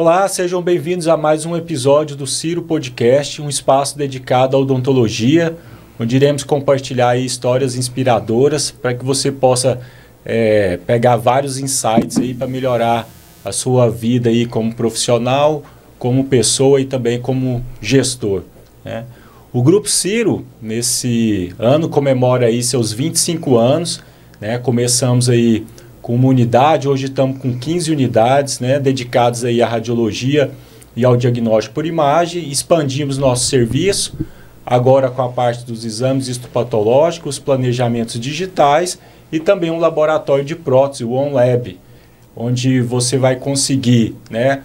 Olá, sejam bem-vindos a mais um episódio do Ciro Podcast, um espaço dedicado à odontologia, onde iremos compartilhar aí histórias inspiradoras para que você possa pegar vários insights aí para melhorar a sua vida aí como profissional, como pessoa e também como gestor, né? O Grupo Ciro, nesse ano, comemora aí seus 25 anos, né? Começamos aí com uma unidade, hoje estamos com 15 unidades, né, dedicadas aí à radiologia e ao diagnóstico por imagem. Expandimos nosso serviço, agora com a parte dos exames histopatológicos, planejamentos digitais e também um laboratório de prótese, o OnLab, onde você vai conseguir, né,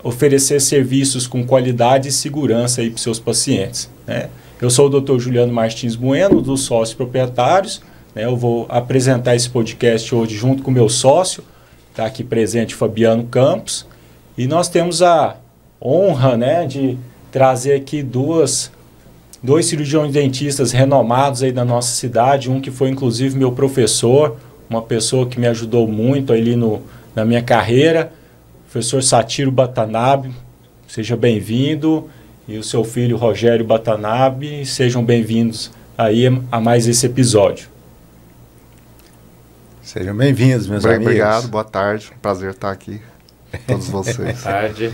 oferecer serviços com qualidade e segurança aí para os seus pacientes, né? Eu sou o Dr. Juliano Martins Bueno, dos sócios proprietários. Eu vou apresentar esse podcast hoje junto com o meu sócio, está aqui presente, Fabiano Campos, e nós temos a honra, né, de trazer aqui dois cirurgiões dentistas renomados aí da nossa cidade, um que foi inclusive meu professor, uma pessoa que me ajudou muito ali na minha carreira, o professor Satiro Batanabe, seja bem-vindo, e o seu filho Rogério Batanabe, sejam bem-vindos aí a mais esse episódio. Sejam bem-vindos, meus amigos. Obrigado, boa tarde. Prazer estar aqui com todos vocês. Boa tarde.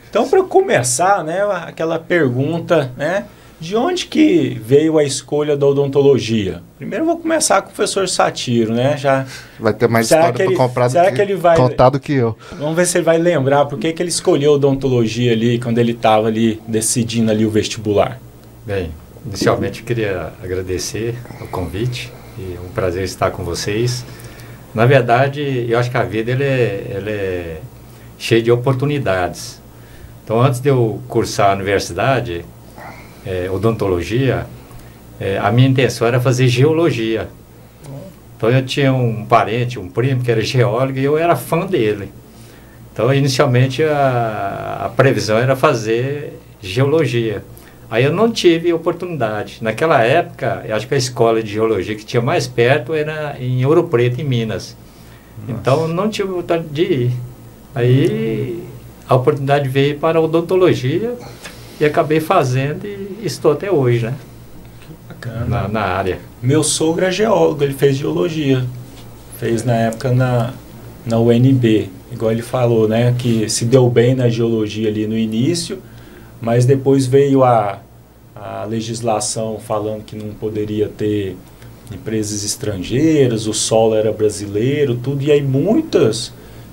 Então, para começar, né, aquela pergunta, né, de onde que veio a escolha da odontologia? Primeiro eu vou começar com o professor Satiro, né? Já vai ter mais história para contar do que eu. Vamos ver se ele vai lembrar por que ele escolheu odontologia ali, quando ele estava ali decidindo ali o vestibular. Bem, inicialmente eu queria agradecer o convite. E é um prazer estar com vocês. Na verdade, eu acho que a vida ela é cheia de oportunidades. Então, antes de eu cursar a universidade, odontologia, a minha intenção era fazer geologia. Então, eu tinha um parente, um primo, que era geólogo, e eu era fã dele. Então, inicialmente, a previsão era fazer geologia. Aí eu não tive oportunidade. Naquela época, eu acho que a escola de geologia que tinha mais perto era em Ouro Preto, em Minas. Nossa. Então, não tive vontade de ir. Aí, a oportunidade veio para a odontologia e acabei fazendo e estou até hoje, né? Que bacana. Na área. Meu sogro é geólogo, ele fez geologia. Fez na época na UNB. Igual ele falou, né? Que se deu bem na geologia ali no início, mas depois veio a legislação falando que não poderia ter empresas estrangeiras, o solo era brasileiro, tudo, e aí muitas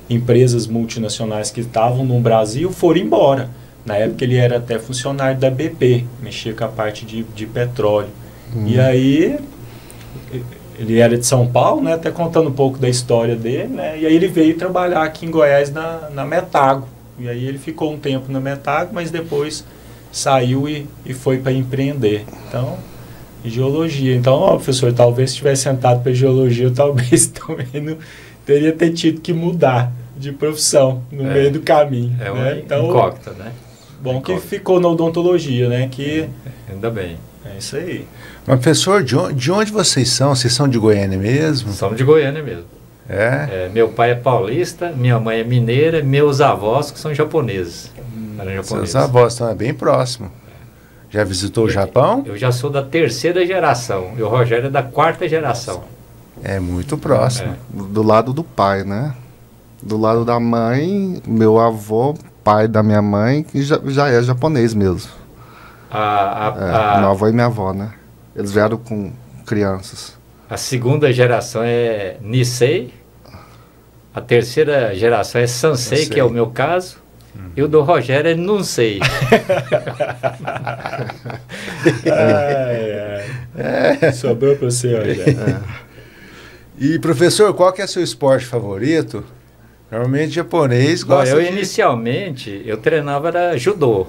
empresas multinacionais que estavam no Brasil foram embora. Na época ele era até funcionário da BP, mexia com a parte de petróleo. E aí ele era de São Paulo, né, até contando um pouco da história dele, né, e aí ele veio trabalhar aqui em Goiás na Metago. E aí ele ficou um tempo na Metago, mas depois saiu e foi para empreender. Então, geologia. Então, professor, talvez se tivesse sentado para geologia, talvez também não teria tido que mudar de profissão no meio do caminho. É uma então, incógnita, né? Bom que ficou na odontologia, né? Que ainda bem. É isso aí. Mas, professor, de onde vocês são? Vocês são de Goiânia mesmo? Somos de Goiânia mesmo. Meu pai é paulista, minha mãe é mineira, meus avós que são japoneses. Seus avós estão bem próximos. Já visitou o Japão? Eu já sou da 3ª geração e o Rogério é da 4ª geração. É muito próximo. Do lado do pai, né? Do lado da mãe, meu avô, pai da minha mãe, que já é japonês mesmo. Meu avô e minha avó, né? Eles vieram com crianças. A 2ª geração é Nisei, a 3ª geração é Sansei, que é o meu caso, e o do Rogério é Nunsei. Sobrou para você, Rogério. E, professor, qual que é seu esporte favorito? Normalmente japonês gosta Inicialmente, eu treinava judô.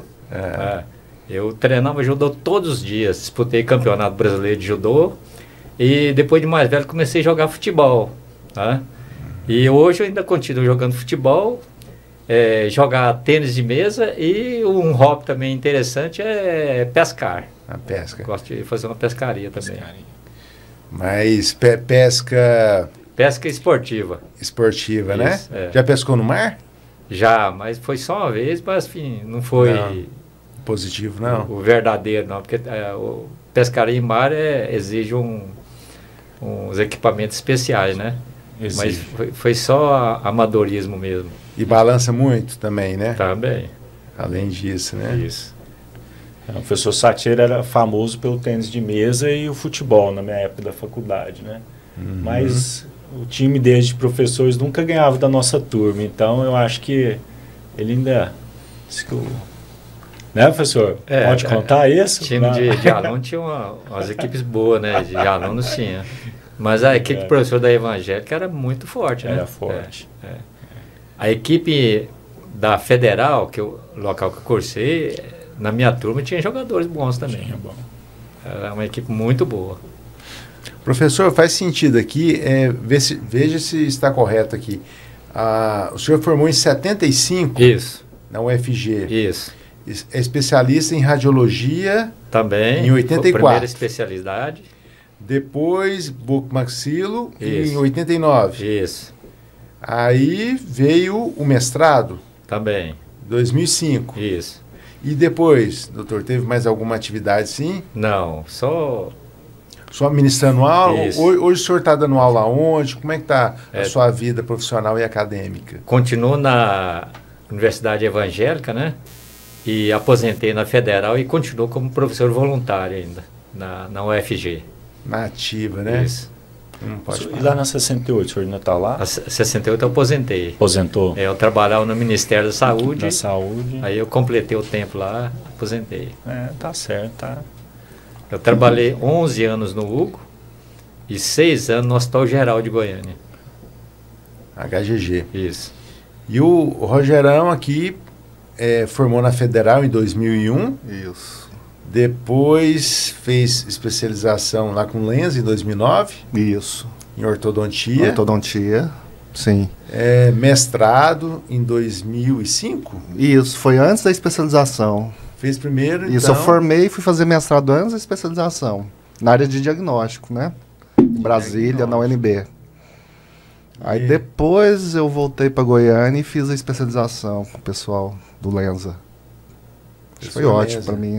Eu treinava judô todos os dias, disputei campeonato brasileiro de judô. E depois de mais velho comecei a jogar futebol, tá? E hoje eu ainda continuo jogando futebol, jogar tênis de mesa e um hobby também interessante é pescar. A pesca. Gosto de fazer uma pescaria também. Mas pesca... Pesca esportiva. Esportiva, né? Isso, Já pescou no mar? Já, mas foi só uma vez, mas enfim, não foi... Não. Positivo, não? O verdadeiro, não, porque o pescaria em mar exige uns equipamentos especiais, né? Exige. Mas foi só amadorismo mesmo. E balança muito também, né? Também. Além disso, né? Isso. O professor Satiero era famoso pelo tênis de mesa e o futebol na minha época da faculdade, né? Mas o time desde de professores nunca ganhava da nossa turma, então eu acho que ele ainda... Né, professor? Pode contar isso? O time de aluno tinha umas equipes boas, né? De alunos tinha. Mas a equipe do professor da Evangélica era muito forte, né? Era forte. A equipe da Federal, local que eu cursei, na minha turma tinha jogadores bons também. Tinha, bom. Era uma equipe muito boa. Professor, faz sentido aqui, veja se está correto aqui. O senhor formou em 75? Isso. Na UFG. Isso. É especialista em radiologia. Também. Em 84. Primeira especialidade. Depois, bucomaxilo em 89. Isso. Aí veio o mestrado. Também. 2005. Isso. E depois, doutor, teve mais alguma atividade, sim? Não, só ministrando aula? Isso. Hoje o senhor está dando aula onde? Como é que está a sua vida profissional e acadêmica? Continuo na Universidade Evangélica, né? E aposentei na Federal e continuo como professor voluntário ainda, na UFG. Na ativa, né? Isso. Não pode E lá na 68, o senhor ainda está lá? A 68 eu aposentei. Aposentou? Eu trabalhava no Ministério da Saúde. Da Saúde. Aí eu completei o tempo lá, aposentei. Tá certo, tá. Eu trabalhei 11 anos no Hugo e 6 anos no Hospital Geral de Goiânia. HGG. Isso. E o Rogerão aqui formou na Federal em 2001. Isso. Depois fez especialização lá com Lenz em 2009. Isso. Em ortodontia. Ortodontia, sim. Mestrado em 2005. Isso, foi antes da especialização. Fez primeiro, Isso, então... eu formei e fui fazer mestrado antes da especialização. Na área de diagnóstico, né? Em Brasília, na UNB. Aí depois eu voltei para Goiânia e fiz a especialização com o pessoal do Lenza. Foi ótimo para mim,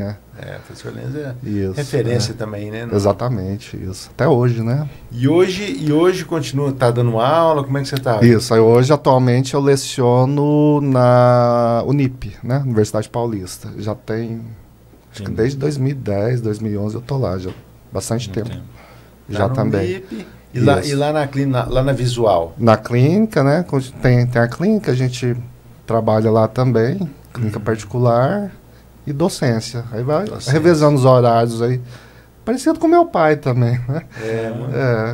professor Lenza isso, referência também, né? Exatamente, isso. Até hoje, né? E hoje continua, tá dando aula? Como é que você tá? Isso, aí hoje atualmente eu leciono na Unip, né? Universidade Paulista. Já tem, acho que desde 2010, 2011 eu tô lá, já bastante tempo. Já também. Unip, e lá na clínica, lá na Visual? Na clínica, né? Tem a clínica, a gente trabalha lá também, clínica particular e docência. Aí vai revezando os horários aí. Parecido com meu pai também, né?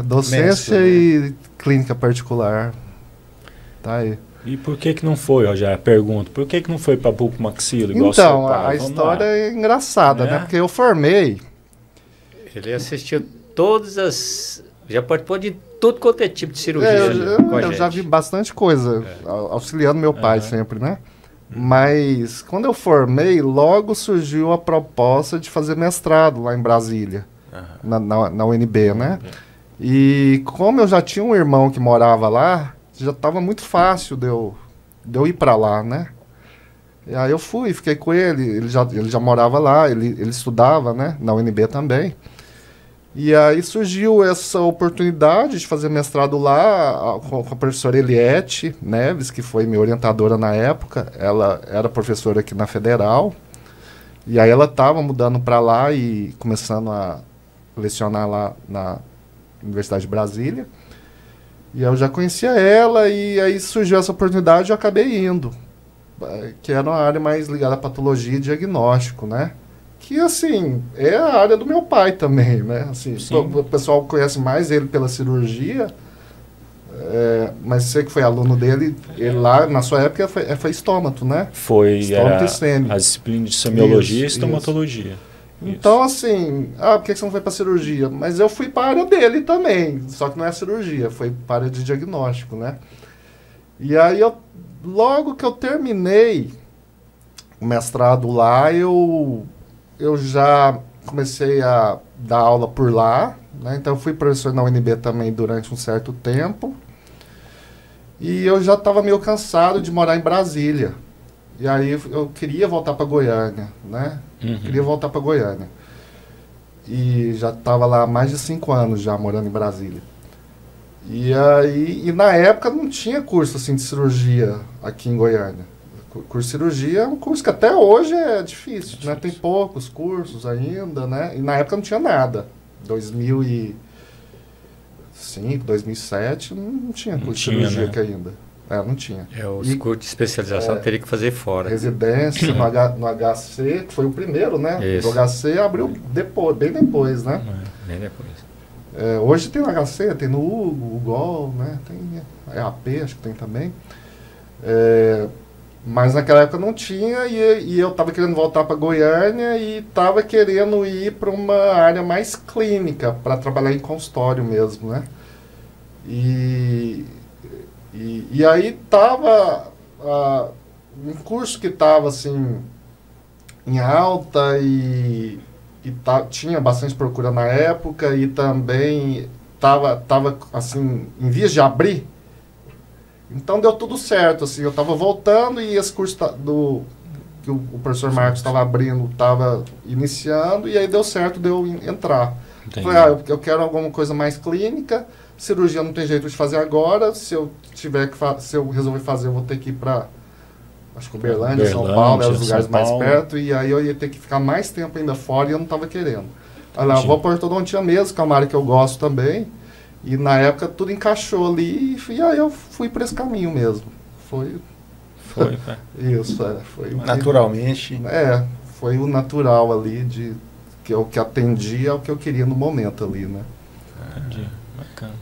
Docência e clínica particular. Tá aí. E por que não foi, Rogério? Pergunto, por que não foi para bucomaxilo igual então, seu pai? A história é engraçada, né? Porque eu formei... Ele assistiu todas as... Já participou de todo quanto é tipo de cirurgia. Eu já vi bastante coisa, auxiliando meu pai sempre, né? Mas quando eu formei, logo surgiu a proposta de fazer mestrado lá em Brasília, na UNB, né? E como eu já tinha um irmão que morava lá, já estava muito fácil de eu ir para lá, né? E aí eu fui, fiquei com ele, ele já morava lá, ele estudava, né? Na UNB também. E aí surgiu essa oportunidade de fazer mestrado lá com a professora Eliette Neves, que foi minha orientadora na época. Ela era professora aqui na Federal. E aí ela estava mudando para lá e começando a lecionar lá na Universidade de Brasília. E eu já conhecia ela e aí surgiu essa oportunidade e eu acabei indo. Que era uma área mais ligada à patologia e diagnóstico, né? Que, assim, é a área do meu pai também, né? Assim, o pessoal conhece mais ele pela cirurgia, mas você que foi aluno dele, ele lá, na sua época, foi estômato, né? Foi, estômato e sêmio. A disciplina de semiologia e estomatologia. Então, assim, por que você não foi para cirurgia? Mas eu fui para a área dele também, só que não é cirurgia, foi para a área de diagnóstico, né? E aí, logo que eu terminei o mestrado lá, eu já comecei a dar aula por lá, né? Então eu fui professor na UNB também durante um certo tempo. E eu já estava meio cansado de morar em Brasília. E aí eu queria voltar para Goiânia, né? Queria voltar para Goiânia. E já estava lá há mais de 5 anos já morando em Brasília. E na época não tinha curso assim de cirurgia aqui em Goiânia. Curso de cirurgia é um curso que até hoje é difícil, né? Tem poucos cursos ainda, né? E na época não tinha nada. 2005, 2007 não tinha curso de cirurgia aqui ainda. Não tinha. Os cursos de especialização teria que fazer fora. Residência no HC, que foi o primeiro, né? Isso. O HC abriu depois, bem depois, né? Bem depois. Hoje tem no HC, tem no Hugo, o GOL, né? Tem EAP, acho que tem também. Mas naquela época não tinha e eu estava querendo voltar para Goiânia e estava querendo ir para uma área mais clínica, para trabalhar em consultório mesmo, né? E aí estava um curso que estava assim em alta e tinha bastante procura na época e também estava assim em vias de abrir. Então deu tudo certo, assim, eu estava voltando e esse curso que o professor Marcos estava abrindo, estava iniciando, e aí deu certo de eu entrar. Entendi. Falei, eu quero alguma coisa mais clínica, cirurgia não tem jeito de fazer agora, se eu resolver fazer, eu vou ter que ir para, acho que Uberlândia, São Paulo, os lugares mais perto, e aí eu ia ter que ficar mais tempo ainda fora e eu não estava querendo. Aí lá, vou para ortodontia mesmo, que é uma área que eu gosto também. E na época tudo encaixou ali e aí eu fui para esse caminho mesmo. Foi, isso, foi. Naturalmente. Foi o natural ali, que atendia ao que eu queria no momento ali, né? Entendi, bacana.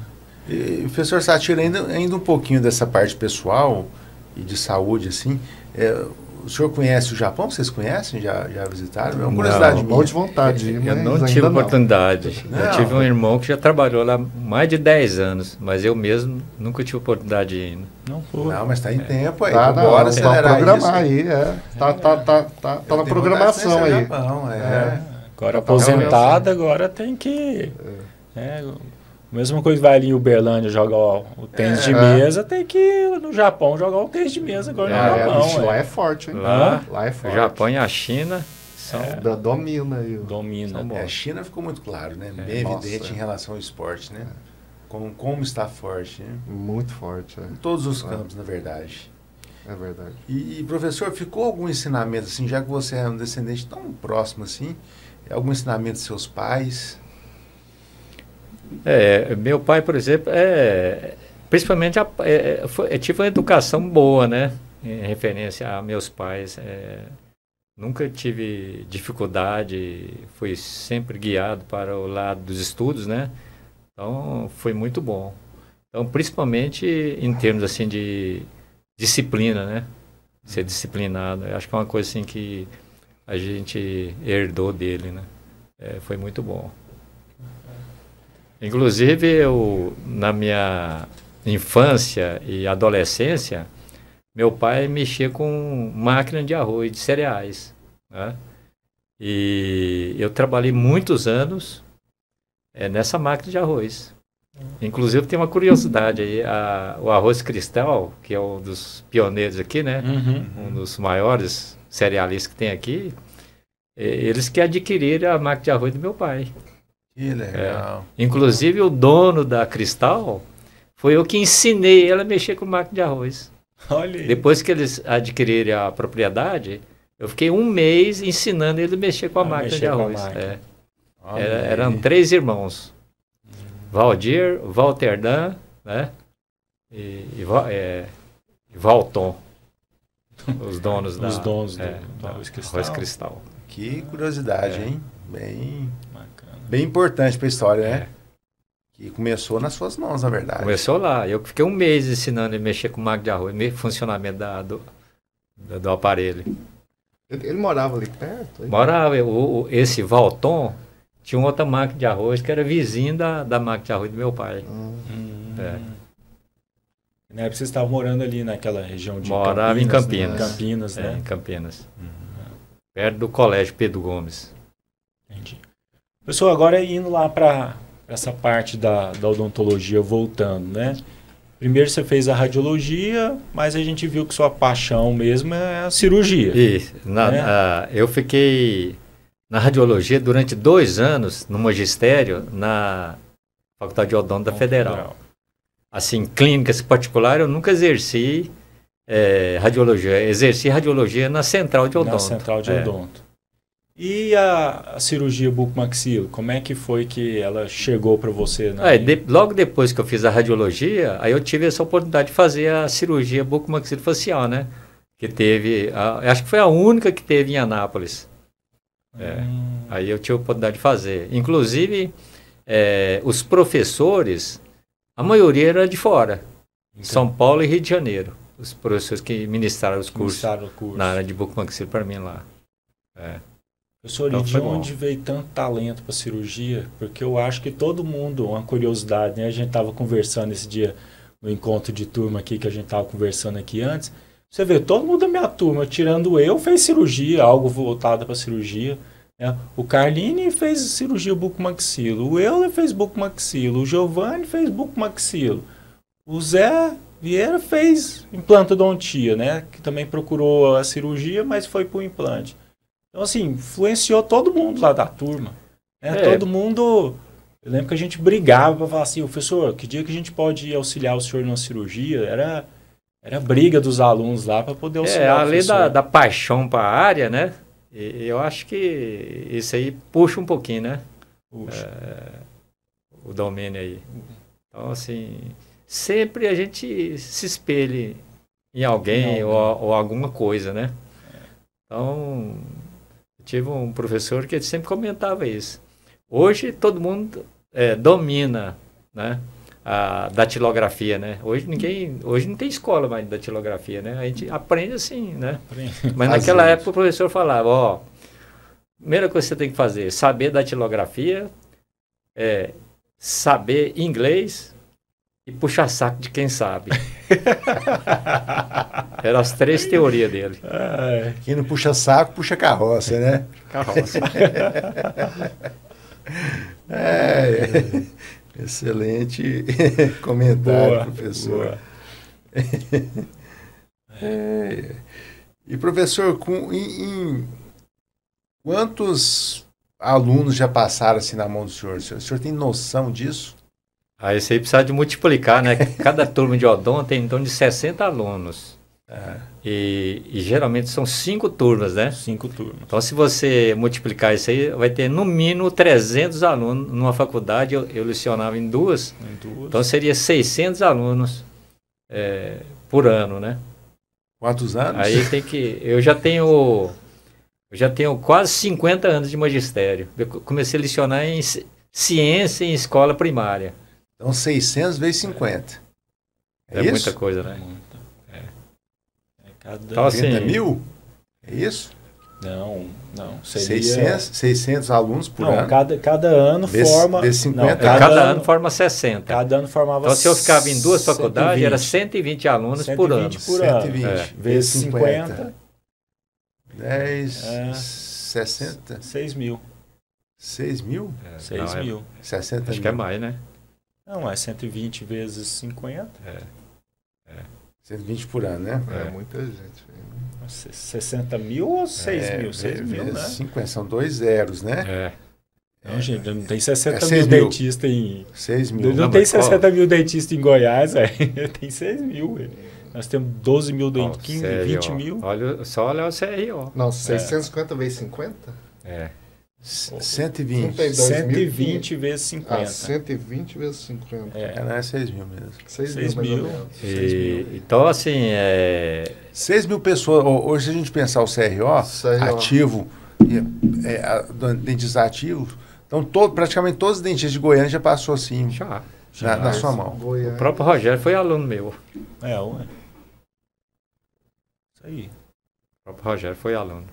E, professor Satiro, ainda um pouquinho dessa parte pessoal e de saúde, assim, o senhor conhece o Japão? Vocês conhecem? Já visitaram? É uma curiosidade minha. De vontade. Eu não tive oportunidade. Não. Eu tive um irmão que já trabalhou lá mais de 10 anos, mas eu mesmo nunca tive oportunidade de ir. Não, mas está em tempo aí. Bora acelerar programar isso. Aí, Tá na programação aí. Japão, Agora aposentado, agora tem que... Mesma coisa vai ali em Uberlândia jogar o tênis de mesa, tem que ir no Japão jogar o tênis de mesa agora no Japão. Lá é forte, hein? Lá é forte. O Japão e a China são... Domina aí. Domina. A China ficou muito claro, né? Bem evidente em relação ao esporte, né? Como está forte, né? Muito forte, Em todos os campos, na verdade. É verdade. E, professor, ficou algum ensinamento, assim, já que você é um descendente tão próximo assim, algum ensinamento de seus pais? Meu pai, por exemplo, principalmente tive uma educação boa, né? Em referência a meus pais. Nunca tive dificuldade, fui sempre guiado para o lado dos estudos, né? Então, foi muito bom. Então, principalmente em termos assim de disciplina, né? Ser disciplinado. Eu acho que é uma coisa assim que a gente herdou dele, né? Foi muito bom. Inclusive, na minha infância e adolescência, meu pai mexia com máquina de arroz, de cereais, né? E eu trabalhei muitos anos nessa máquina de arroz. Inclusive, tem uma curiosidade aí, o arroz Cristal, que é um dos pioneiros aqui, né? Um dos maiores cerealistas que tem aqui, eles que adquiriram a máquina de arroz do meu pai. Que legal. Inclusive, o dono da Cristal foi eu que ensinei ele a mexer com máquina de arroz. Olha aí. Depois que eles adquiriram a propriedade, eu fiquei 1 mês ensinando ele a mexer com a máquina de arroz. Eram 3 irmãos. Valdir, Walterdan, né? E Valton. Os donos do arroz Cristal. Arroz Cristal. Que curiosidade, hein? Bem importante para a história, né? Que começou nas suas mãos, na verdade. Começou lá. Eu fiquei 1 mês ensinando ele a mexer com máquina de arroz, funcionamento do aparelho. Ele morava ali perto? Morava. Esse Valton tinha outra máquina de arroz que era vizinho da máquina de arroz do meu pai. Na época vocês estavam morando ali naquela região de Morava em Campinas. Né? Campinas, né? Em Campinas. Perto do colégio Pedro Gomes. Entendi. Pessoal, agora indo lá para essa parte da odontologia, voltando, né? Primeiro você fez a radiologia, mas a gente viu que sua paixão mesmo é a cirurgia. Isso. Eu fiquei na radiologia durante 2 anos no magistério na Faculdade de Odonto da Federal. Assim, clínicas particular eu nunca exerci radiologia. Exerci radiologia na Central de Odonto. Na Central de Odonto. E a cirurgia bucomaxilo, como é que foi que ela chegou para você? Logo depois que eu fiz a radiologia, aí eu tive essa oportunidade de fazer a cirurgia bucomaxilofacial, né? Que teve, acho que foi a única que teve em Anápolis. Aí eu tive a oportunidade de fazer. Inclusive, os professores, a maioria era de fora. São Paulo e Rio de Janeiro. Os professores que ministraram os cursos na área de bucomaxilo para mim lá. Professor, e de onde veio tanto talento para cirurgia? Porque eu acho que todo mundo, uma curiosidade, né? A gente estava conversando esse dia no encontro de turma aqui, que a gente estava conversando aqui antes. Você vê, todo mundo da minha turma, tirando eu, fez cirurgia, algo voltado para cirurgia. Né? O Carline fez cirurgia bucomaxilo, o Euler fez bucomaxilo, o Giovanni fez bucomaxilo, o Zé Vieira fez implantodontia, né? Que também procurou a cirurgia, mas foi para o implante. Então, assim, influenciou todo mundo lá da turma. Né? Todo mundo... Eu lembro que a gente brigava para falar assim, professor, que dia que a gente pode auxiliar o senhor numa cirurgia? Era briga dos alunos lá para poder auxiliar o professor. Além da paixão para a área, né? Eu acho que isso aí puxa um pouquinho, né? O domínio aí. Então, assim, sempre a gente se espelha em alguém ou alguma coisa, né? Então... Tive um professor que sempre comentava isso. Hoje todo mundo domina, né, a datilografia, né? Hoje não tem escola mais de datilografia, né? A gente aprende assim, né? Mas naquela época o professor falava, primeira coisa que você tem que fazer, saber datilografia, saber inglês e puxar saco de quem sabe. Eram as 3 teorias dele. Quem não puxa saco, puxa carroça, né? Carroça. Excelente comentário, professor. E, professor, quantos alunos já passaram assim na mão do senhor? O senhor tem noção disso? Isso aí precisa de multiplicar, né? Cada turma de odonto tem em torno de 60 alunos. E geralmente são 5 turmas, né? 5 turmas. Então, se você multiplicar isso aí, vai ter no mínimo 300 alunos numa faculdade. Eu lecionava em duas. Então, seria 600 alunos por ano, né? Quantos anos? Aí tem que... Eu já tenho quase 50 anos de magistério. Eu comecei a lecionar em ciência em escola primária. Então, 600 vezes 50. É muita coisa, né? Então, assim, mil? É isso? Não. Seria... 600 alunos por ano? Cada ano forma... Vezes 50? Cada ano forma 60. Cada ano formava... Então, se eu ficava em 2 faculdades, era 120 alunos por ano. 120 por ano. 120 vezes 50. 10, 60. 6 mil. 6 mil? 6 mil. 60 Acho mil. que é mais, né? Não, é 120 vezes 50. 120 por ano, né? É muita gente. 60 mil ou 6 mil? 6 mil, né? 50, são 2 zeros, né? Não, gente, não tem 60 mil dentistas em... 6 mil. Não tem 60 mil dentistas em Goiás, tem 6 mil. Nós temos 12 mil dentistas, 15, 20 mil. Só olha o CRO. Não, 650 vezes 50? 120. 120 vezes 50. 120 vezes 50. Não é 6 mil mesmo. 6 mil. Então, assim, 6 mil pessoas. Hoje, se a gente pensar o CRO. Ativo, dentistas ativos, então praticamente todos os dentistas de Goiânia já passou assim, na sua mão. O próprio Rogério foi aluno meu. Isso aí. O próprio Rogério foi aluno.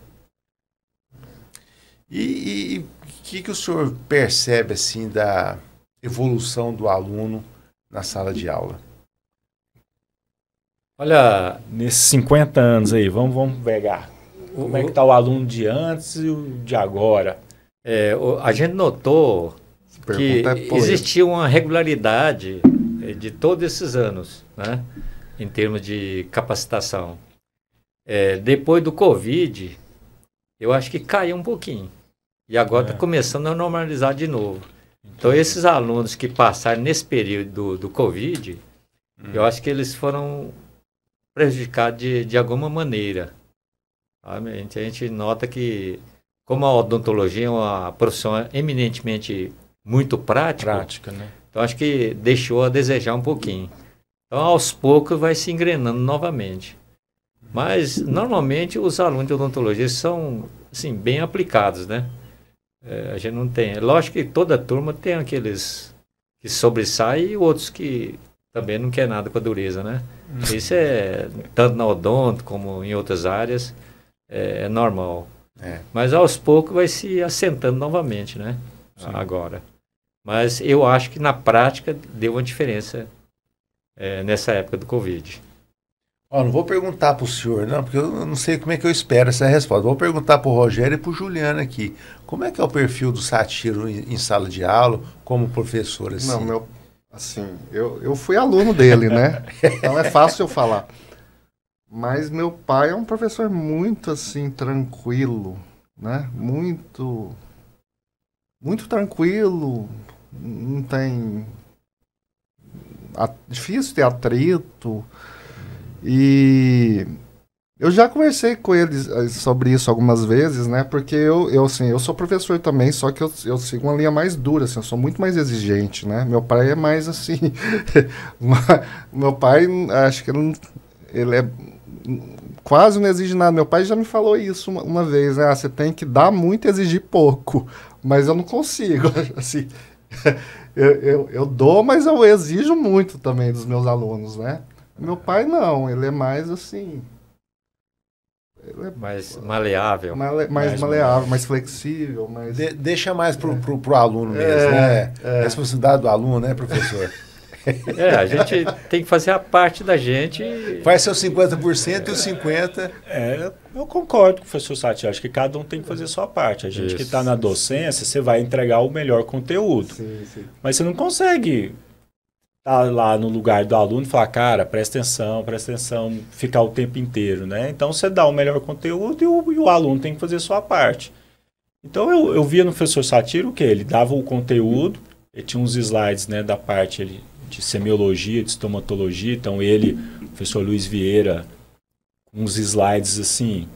E o que o senhor percebe assim da evolução do aluno na sala de aula? Olha, nesses 50 anos aí, vamos pegar. Como é que está o aluno de antes e o de agora? A gente notou que existia uma regularidade de todos esses anos, né? Em termos de capacitação. Depois do Covid, eu acho que caiu um pouquinho. E agora está começando a normalizar de novo. Então, esses alunos que passaram nesse período do Covid, eu acho que eles foram prejudicados de alguma maneira. A gente nota que, como a odontologia é uma profissão eminentemente muito prática, né? Então, acho que deixou a desejar um pouquinho. Então, aos poucos, vai se engrenando novamente. Mas, normalmente, os alunos de odontologia são, assim, bem aplicados, né? A gente não tem... Lógico que toda turma tem aqueles que sobressaem e outros que também não quer nada com a dureza, né? Isso é, tanto na odonto como em outras áreas, é normal. Mas, aos poucos, vai se assentando novamente, né? Sim. Agora. Mas eu acho que, na prática, deu uma diferença nessa época do Covid. Não vou perguntar para o senhor, não, porque eu não sei como é que eu espero essa resposta. Vou perguntar para o Rogério e para o Juliano aqui. Como é que é o perfil do Satiro em sala de aula, como professor? Assim? Não, eu fui aluno dele, né? Então é fácil eu falar. Mas meu pai é um professor muito, assim, tranquilo, né? Muito tranquilo, não tem... Difícil ter atrito. E eu já conversei com eles sobre isso algumas vezes, né? Porque eu sou professor também, só que eu sigo uma linha mais dura, assim, eu sou muito mais exigente, né? Meu pai é mais assim... Meu pai, acho que ele é... quase não exige nada. Meu pai já me falou isso uma vez, né? Você tem que dar muito e exigir pouco. Mas eu não consigo, assim... eu dou, mas eu exijo muito também dos meus alunos, né? Meu pai não, ele é mais assim... mais maleável. Mais maleável, mais flexível. Mais... Deixa mais pro aluno mesmo, né? Responsabilidade do aluno, né, professor? A gente tem que fazer a parte da gente. Faz seus 50% e os 50%. Eu concordo com o professor Sati. Acho que cada um tem que fazer a sua parte. A gente que está na docência, você vai entregar o melhor conteúdo. Sim. Mas você não consegue estar lá no lugar do aluno e falar, cara, presta atenção, ficar o tempo inteiro, né? Então você dá o melhor conteúdo e o aluno tem que fazer a sua parte. Então eu via no professor Satiro que ele dava o conteúdo, ele tinha uns slides, né, da parte de semiologia, de estomatologia, então o professor Luiz Vieira, uns slides assim,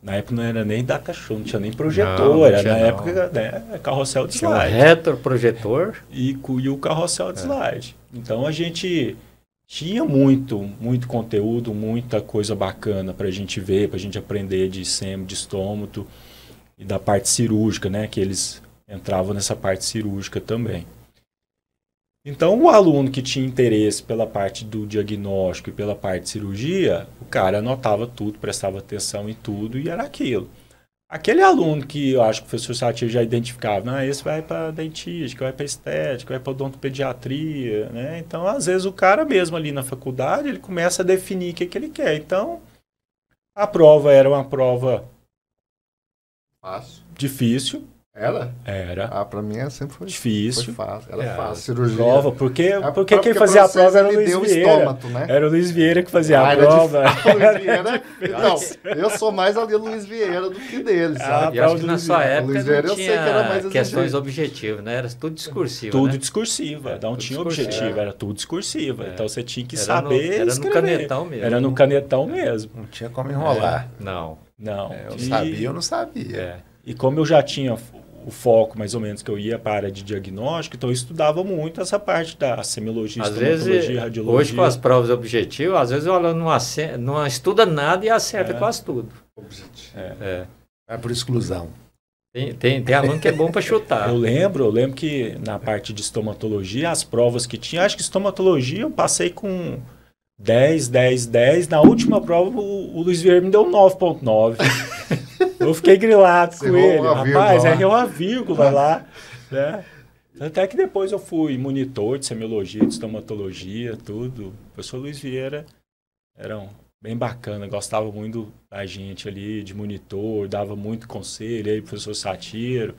na época não era nem data show, não tinha nem projetor, na época, né, carrossel de slide. Tinha um retroprojetor. E o carrossel de slide. Então a gente tinha muito conteúdo, muita coisa bacana para a gente ver, para a gente aprender de semi, de estômato e da parte cirúrgica, né, que eles entravam nessa parte cirúrgica também. Então, o aluno que tinha interesse pela parte do diagnóstico e pela parte de cirurgia, o cara anotava tudo, prestava atenção em tudo e era aquilo. Aquele aluno que eu acho que o professor Satiro já identificava, esse vai para dentística, vai para estética, vai para odontopediatria, né? Então, às vezes, o cara mesmo ali na faculdade, ele começa a definir o que ele quer. Então, a prova era uma prova fácil, difícil. Ela? Era. Pra mim sempre foi difícil. Foi fácil. Ela é fácil. Cirurgia. Prova, porque quem fazia a prova era o Luiz Vieira. Estômato, né? Era o Luiz Vieira que fazia a prova. Luiz Vieira, não, eu sou mais ali Luiz Vieira do que dele, sabe? Eu acho que na sua época Luiz Vieira, não eu sei que era mais questões objetivas, né? Era tudo discursivo, tudo né? discursiva. Não tinha objetivo, era tudo discursiva. Então você tinha que saber Era escrever. No canetão mesmo. Era no canetão mesmo. Não tinha como enrolar. Não. Eu sabia, eu não sabia. E como eu já tinha o foco, mais ou menos, que eu ia para a área de diagnóstico, então eu estudava muito essa parte da semiologia, estomatologia, radiologia. Hoje, com as provas objetivas, às vezes o aluno não estuda nada e acerta quase tudo. É por exclusão. Tem aluno que é bom para chutar. Eu lembro que na parte de estomatologia, as provas que tinha, acho que estomatologia eu passei com 10. Na última prova, o Luiz Vieira me deu 9.9. Eu fiquei grilado com ele. Rapaz, errou uma vírgula lá. Né? Até que depois eu fui monitor de semiologia, de estomatologia, tudo. O professor Luiz Vieira era bem bacana, gostava muito da gente ali, de monitor, dava muito conselho. Aí, professor Satiro.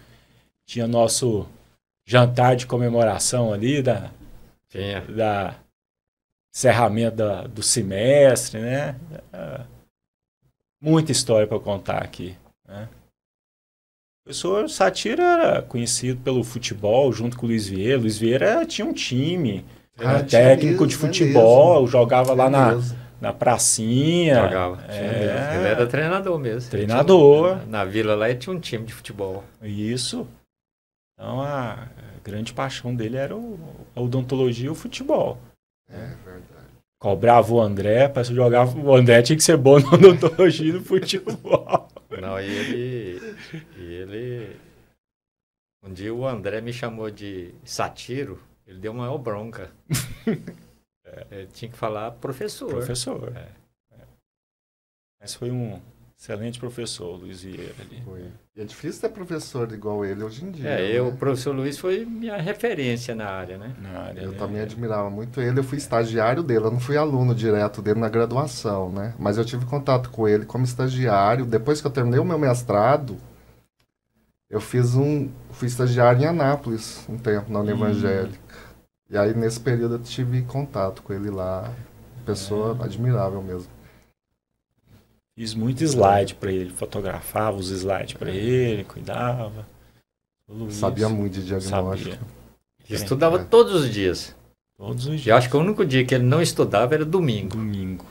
Tinha nosso jantar de comemoração ali da encerramento do semestre, né? Muita história para contar aqui, né? O professor Satiro era conhecido pelo futebol, junto com o Luiz Vieira. O Luiz Vieira tinha um time, era técnico de futebol, jogava lá na pracinha. Jogava. Ele era treinador mesmo. Treinador. Na vila lá ele tinha um time de futebol. Isso. Então a grande paixão dele era a odontologia e o futebol. É verdade. Cobrava o André, para jogar. O André tinha que ser bom na odontologia e no futebol. Não, e ele... Um dia o André me chamou de Satiro, ele deu uma maior bronca. Ele tinha que falar professor. Professor. Mas foi um excelente professor, Luiz Vieira ali. Foi. E é difícil ter professor igual ele hoje em dia. O professor Luiz foi minha referência na área, né? Eu também admirava muito ele, eu fui estagiário dele, eu não fui aluno direto dele na graduação, né? Mas eu tive contato com ele como estagiário. Depois que eu terminei o meu mestrado, eu fui estagiário em Anápolis um tempo, na União Evangélica. E aí nesse período eu tive contato com ele lá, pessoa admirável mesmo. Fiz muito slide para ele, fotografava os slides para ele, cuidava. Sabia muito de diagnóstico. Estudava todos os dias. Todos os dias. Eu acho que o único dia que ele não estudava era domingo. Domingo.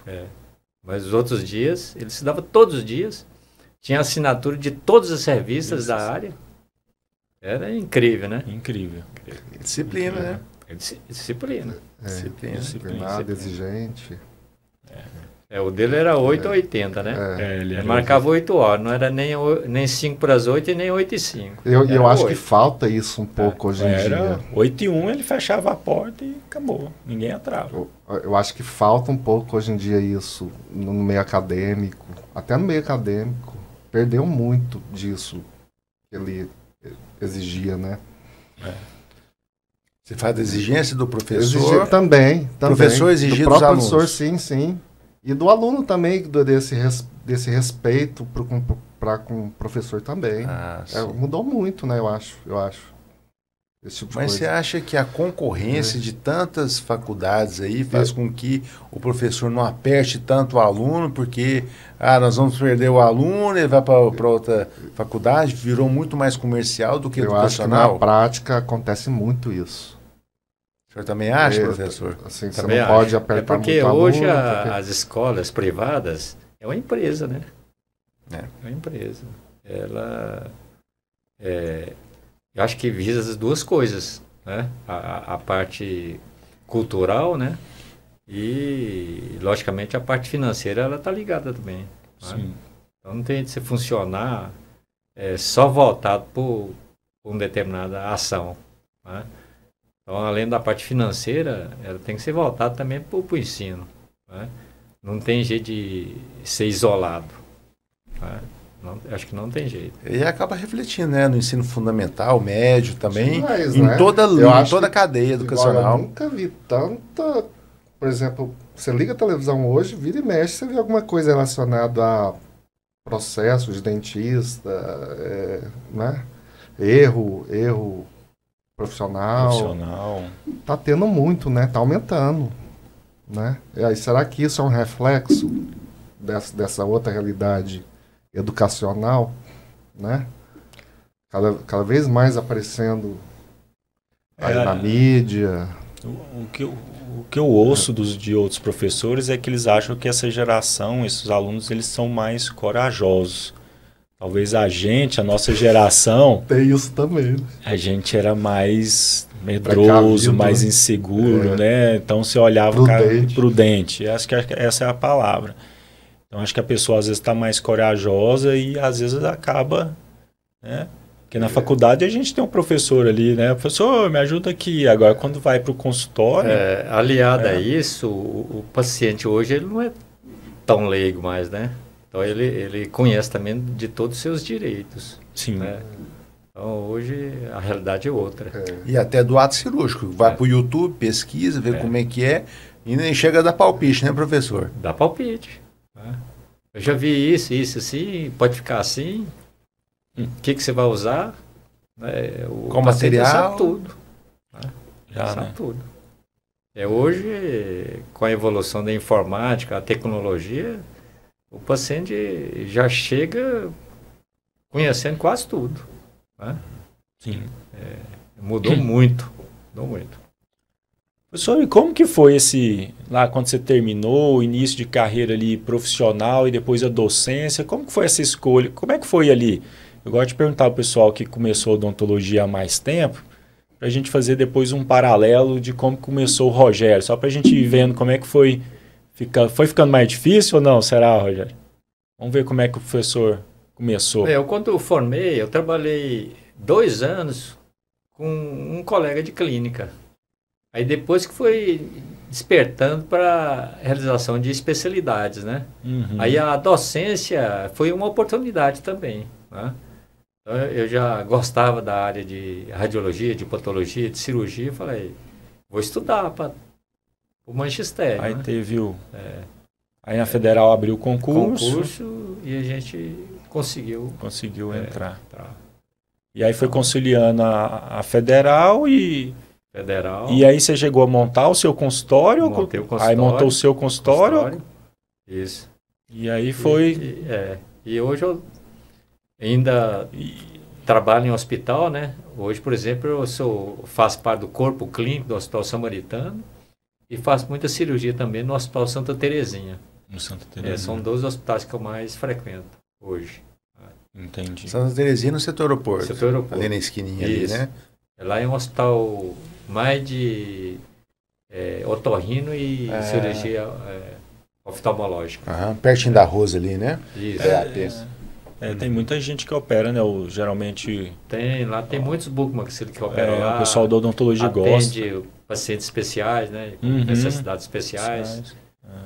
Mas os outros dias, ele estudava todos os dias. Tinha assinatura de todas as revistas da área. Era incrível, né? Incrível. Disciplina, né? Disciplina. Disciplinado, exigente. O dele era 8 ou 80, né? Ele marcava 8 horas, não era nem 5 para as 8 e nem 8 e 5. Eu acho que falta isso um pouco hoje em dia. 8 e 1 ele fechava a porta e acabou, ninguém entrava. Eu acho que falta um pouco hoje em dia isso no meio acadêmico, até no meio acadêmico. Perdeu muito disso que ele exigia, né? Você faz da exigência do professor? Também. Professor exigir do dos próprio alunos? professor, sim. E do aluno também, desse respeito com o professor também. Mudou muito, né, eu acho. Esse tipo de Mas coisa. você acha que a concorrência de tantas faculdades aí faz com que o professor não aperte tanto o aluno, porque nós vamos perder o aluno, ele vai para outra faculdade, virou muito mais comercial do que educacional? Eu acho que na prática acontece muito isso. O senhor também acha, professor? Assim, você não pode apertar muito porque hoje aluno, as escolas privadas é uma empresa, né? É uma empresa. Ela eu acho que visa as duas coisas, né? A parte cultural, né? E, logicamente, a parte financeira, ela está ligada também. Né? Sim. Então, não tem de se funcionar só voltado por uma determinada ação. Né? Então, além da parte financeira, ela tem que ser voltada também para o ensino. Né? Não tem jeito de ser isolado. Né? Acho que não tem jeito. E acaba refletindo, né? No ensino fundamental, médio também, demais, em né? toda a cadeia Igual, educacional. eu nunca vi tanta... Por exemplo, você liga a televisão hoje, vira e mexe, você vê alguma coisa relacionada a processo de dentista, né? Erro profissional. Tá tendo muito, né? Tá aumentando, né? E aí, será que isso é um reflexo dessa outra realidade educacional, né? Cada vez mais aparecendo aí na mídia. O que eu ouço de outros professores é que eles acham que essa geração, esses alunos, eles são mais corajosos. Talvez a nossa geração... Tem isso também. A gente era mais medroso, mais inseguro, né? Então você olhava prudente. Acho que essa é a palavra. Então acho que a pessoa às vezes está mais corajosa e às vezes acaba, né? Porque na faculdade a gente tem um professor ali, né? Professor, me ajuda aqui. Agora quando vai para o consultório... aliado a isso, o paciente hoje ele não é tão leigo mais, né? Então ele conhece também de todos os seus direitos. Sim. Né? Então hoje a realidade é outra. E até do ato cirúrgico. Vai para o YouTube, pesquisa, vê como é que é e nem chega a dar palpite, né, professor? Dá palpite. Eu já vi isso assim, pode ficar assim. O que você vai usar? O com material? sabe tudo. Sabe tudo. Hoje, com a evolução da informática, a tecnologia, o paciente já chega conhecendo quase tudo, né? Sim. Mudou muito, mudou muito. Professor, e como que foi lá quando você terminou, o início de carreira ali profissional e depois a docência, como que foi essa escolha? Como é que foi ali? Eu gosto de perguntar ao pessoal que começou a odontologia há mais tempo, para a gente fazer depois um paralelo de como começou o Rogério, só para a gente ir vendo como é que foi ficando mais difícil ou não, será, Rogério? Vamos ver como é que o professor começou. Quando eu formei, eu trabalhei 2 anos com um colega de clínica. Aí depois que foi despertando para a realização de especialidades, né? Uhum. Aí a docência foi uma oportunidade também, né? Então, eu já gostava da área de radiologia, de patologia, de cirurgia. Falei, vou estudar para o magistério. Aí né? teve Aí na Federal abriu o concurso e a gente conseguiu entrar. E aí foi conciliando a Federal e aí você chegou a montar o seu consultório? Montei o consultório. Aí montou o seu consultório? Isso. E aí foi... E hoje eu ainda trabalho em hospital, né? Hoje, por exemplo, eu faço parte do corpo clínico do Hospital Samaritano e faço muita cirurgia também no Hospital Santa Terezinha. No Santa Terezinha. São 2 hospitais que eu mais frequento hoje. Entendi. Santa Terezinha no setor aeroporto. Setor aeroporto. Ali na esquininha ali, né? Lá é um hospital mais de otorrino e cirurgia oftalmológica. Pertinho da Rosa ali, né? Isso. Tem muita gente que opera, né? Geralmente... Lá tem muitos Buchmann que operam lá. O pessoal da odontologia gosta. Atende pacientes especiais, né? Com necessidades especiais.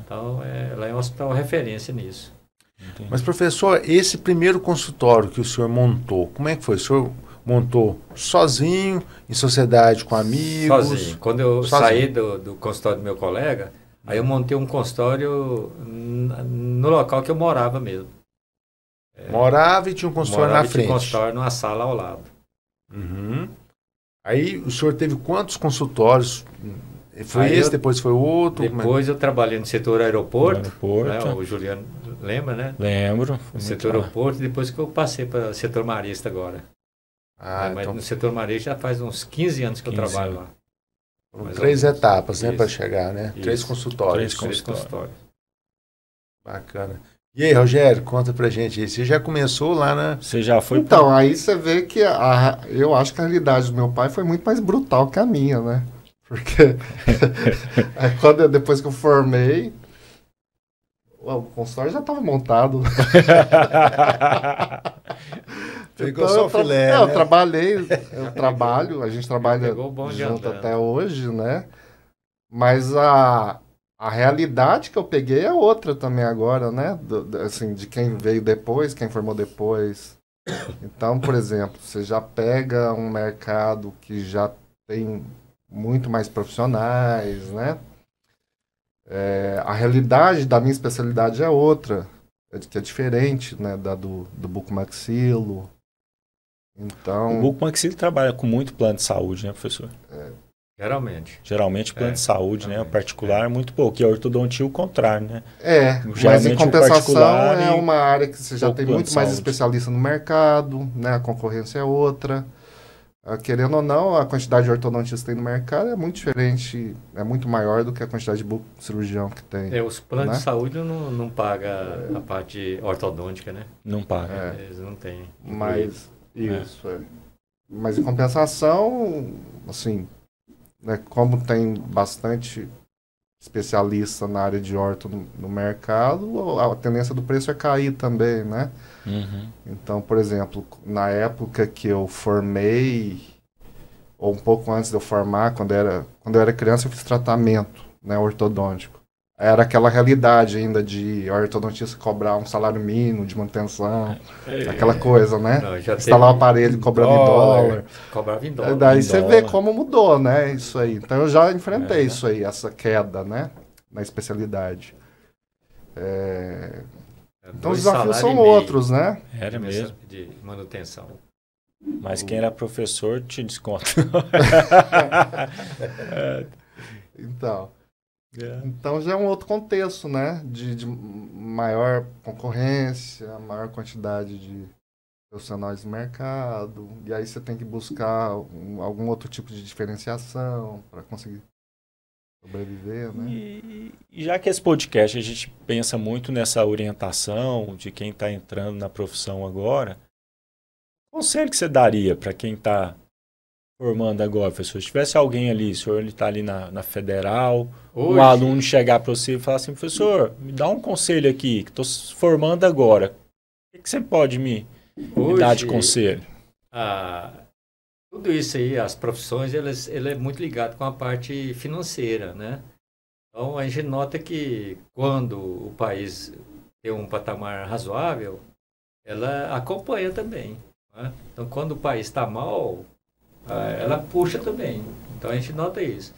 Então, lá é um hospital referência nisso. Entendi. Mas, professor, esse primeiro consultório que o senhor montou, como é que foi? O senhor montou sozinho, em sociedade com amigos? Sozinho. Quando eu saí do consultório do meu colega, aí eu montei um consultório no local que eu morava mesmo. Morava e tinha um consultório na frente? Tinha um consultório numa sala ao lado. Uhum. Aí o senhor teve quantos consultórios? Foi esse, depois foi outro? Depois eu trabalhei no setor aeroporto. Né? O Juliano lembra, né? Lembro. No setor aeroporto, depois que eu passei para o setor marista agora. Mas então... no setor marista já faz uns 15 anos que eu trabalho lá. Foram 3 etapas, né, para chegar, né? 3 consultórios. 3 consultórios. Bacana. E aí, Rogério, conta pra gente aí. Você já começou lá na... Você já foi... Então, aí você vê que eu acho que a realidade do meu pai foi muito mais brutal que a minha, né? Porque aí depois que eu formei, o consultório já estava montado. Pegou só o filé, né? Eu trabalho, a gente trabalha junto até hoje, né? Mas a realidade que eu peguei é outra também agora, né? Assim, de quem veio depois, quem formou depois. Então, por exemplo, você já pega um mercado que já tem muito mais profissionais, né? A realidade da minha especialidade é outra, que é diferente, né? Da do bucomaxilo. Então... O bucomaxilo trabalha com muito plano de saúde, né, professor? Geralmente plano de saúde, né? O particular é muito pouco. E a ortodontia o contrário, né? Mas em compensação é uma área que você já tem muito mais especialista no mercado, né? A concorrência é outra. Querendo ou não, a quantidade de ortodontistas que tem no mercado é muito diferente, é muito maior do que a quantidade de cirurgião que tem. Os planos de saúde não pagam a parte ortodôntica, né? Não pagam. Eles não têm. Mas, Mas em compensação, assim, né, como tem bastante especialista na área de orto no mercado, a tendência do preço é cair também, né? Uhum. Então, por exemplo, na época que eu formei, ou um pouco antes de eu formar, quando eu era criança, eu fiz tratamento, né, ortodôntico. Era aquela realidade ainda de ortodontista cobrar um salário mínimo de manutenção, aquela coisa, né? Instalar o aparelho cobrando em dólar. Cobrava em dólar. Daí você vê como mudou, né? Isso aí. Então eu já enfrentei isso aí, essa queda, né? Na especialidade. Então os desafios são outros, né? Era mesmo. De manutenção. Mas quem era professor te desconta. Então já é um outro contexto, né? De maior concorrência, maior quantidade de profissionais no mercado. E aí você tem que buscar algum outro tipo de diferenciação para conseguir sobreviver, né? E já que esse podcast a gente pensa muito nessa orientação de quem está entrando na profissão agora, conselho que você daria para quem está formando agora, professor? Se tivesse alguém ali, o senhor está ali na Federal, um aluno chegar para você e falar assim, professor, me dá um conselho aqui, que estou formando agora. O que você pode me dar de conselho? Tudo isso aí, as profissões, ele é muito ligado com a parte financeira, né? Então, a gente nota que quando o país tem um patamar razoável, ela acompanha também, né? Então, quando o país está mal, ela puxa também. Então, a gente nota isso.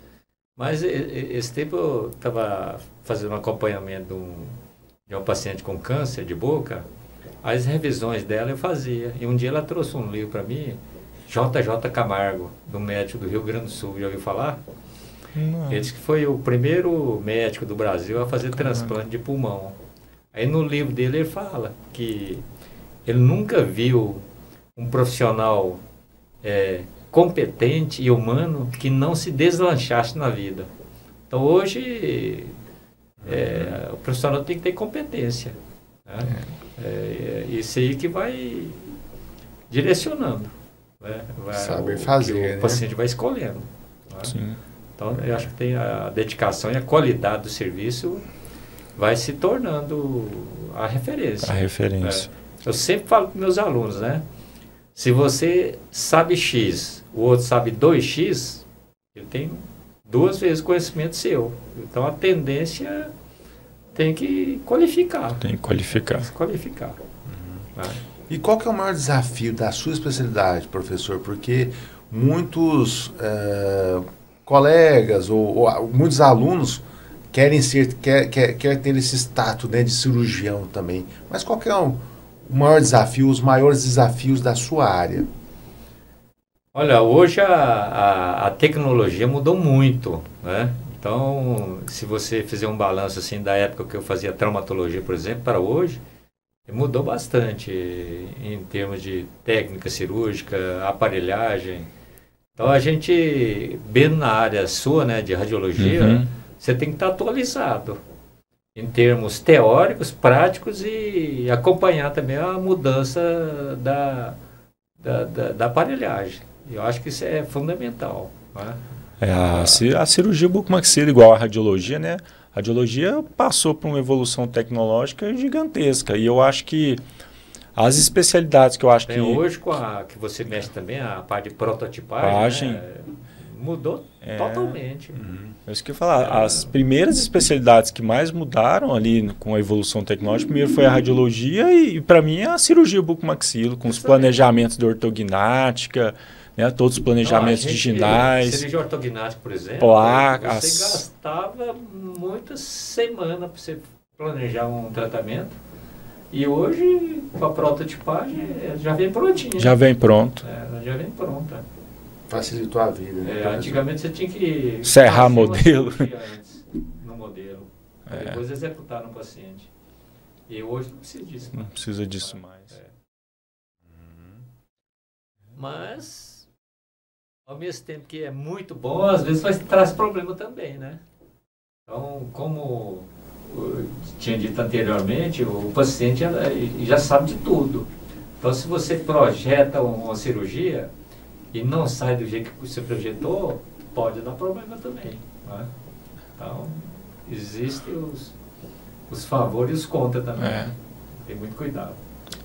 Mas, esse tempo, eu estava fazendo um acompanhamento de uma paciente com câncer de boca. As revisões dela eu fazia. E um dia ela trouxe um livro para mim, J.J. Camargo, do médico do Rio Grande do Sul. Já ouviu falar? Não. Ele disse que foi o primeiro médico do Brasil a fazer transplante de pulmão. Aí no livro dele ele fala que ele nunca viu um profissional competente e humano que não se deslanchasse na vida. Então hoje o profissional tem que ter competência, né? Isso aí que vai direcionando, né? Saber fazer, o paciente vai escolhendo, né? Sim. Então eu acho que tem a dedicação e a qualidade do serviço vai se tornando a referência. A referência. Eu sempre falo para meus alunos, né? Se você sabe X, o outro sabe 2X, ele tem 2 vezes o conhecimento seu. Então a tendência tem que qualificar. Tem que qualificar. Se qualificar. Né? E qual que é o maior desafio da sua especialidade, professor? Porque muitos colegas ou muitos alunos querem ter esse status, né, de cirurgião também. Mas qual que é o maior desafio, os maiores desafios da sua área? Olha, hoje a tecnologia mudou muito, né? Então, se você fizer um balanço assim da época que eu fazia traumatologia, por exemplo, para hoje, mudou bastante em termos de técnica cirúrgica, aparelhagem. Então, a gente, bem na área sua, né, de radiologia, você tem que estar atualizado em termos teóricos, práticos e acompanhar também a mudança da aparelhagem. Eu acho que isso é fundamental, né? A cirurgia bucomaxila, igual a radiologia, né? A radiologia passou por uma evolução tecnológica gigantesca. E eu acho que as especialidades que eu acho que... Hoje, com que você mexe também, a parte de prototipagem, né? Mudou totalmente. É isso que eu ia falar. As primeiras especialidades que mais mudaram ali com a evolução tecnológica, primeiro foi a radiologia e para mim, a cirurgia bucomaxilo, com os planejamentos de ortognática, né, todos os planejamentos diginais. Cirurgia ortognática, por exemplo, placas. Você gastava muitas semanas para você planejar um tratamento. E hoje, com a prototipagem, já vem prontinha. Já vem pronto. Já vem pronta. Facilitou a vida, né? Antigamente você tinha que serrar modelo antes, no modelo, depois executar no paciente. E hoje não precisa disso. Não precisa disso mais. Mas, ao mesmo tempo que é muito bom, às vezes traz problema também, né? Então, como eu tinha dito anteriormente, o paciente já sabe de tudo. Então, se você projeta uma cirurgia e não sai do jeito que você projetou, pode dar problema também, né? Então, existem os favores e os contra também. Tem muito cuidado.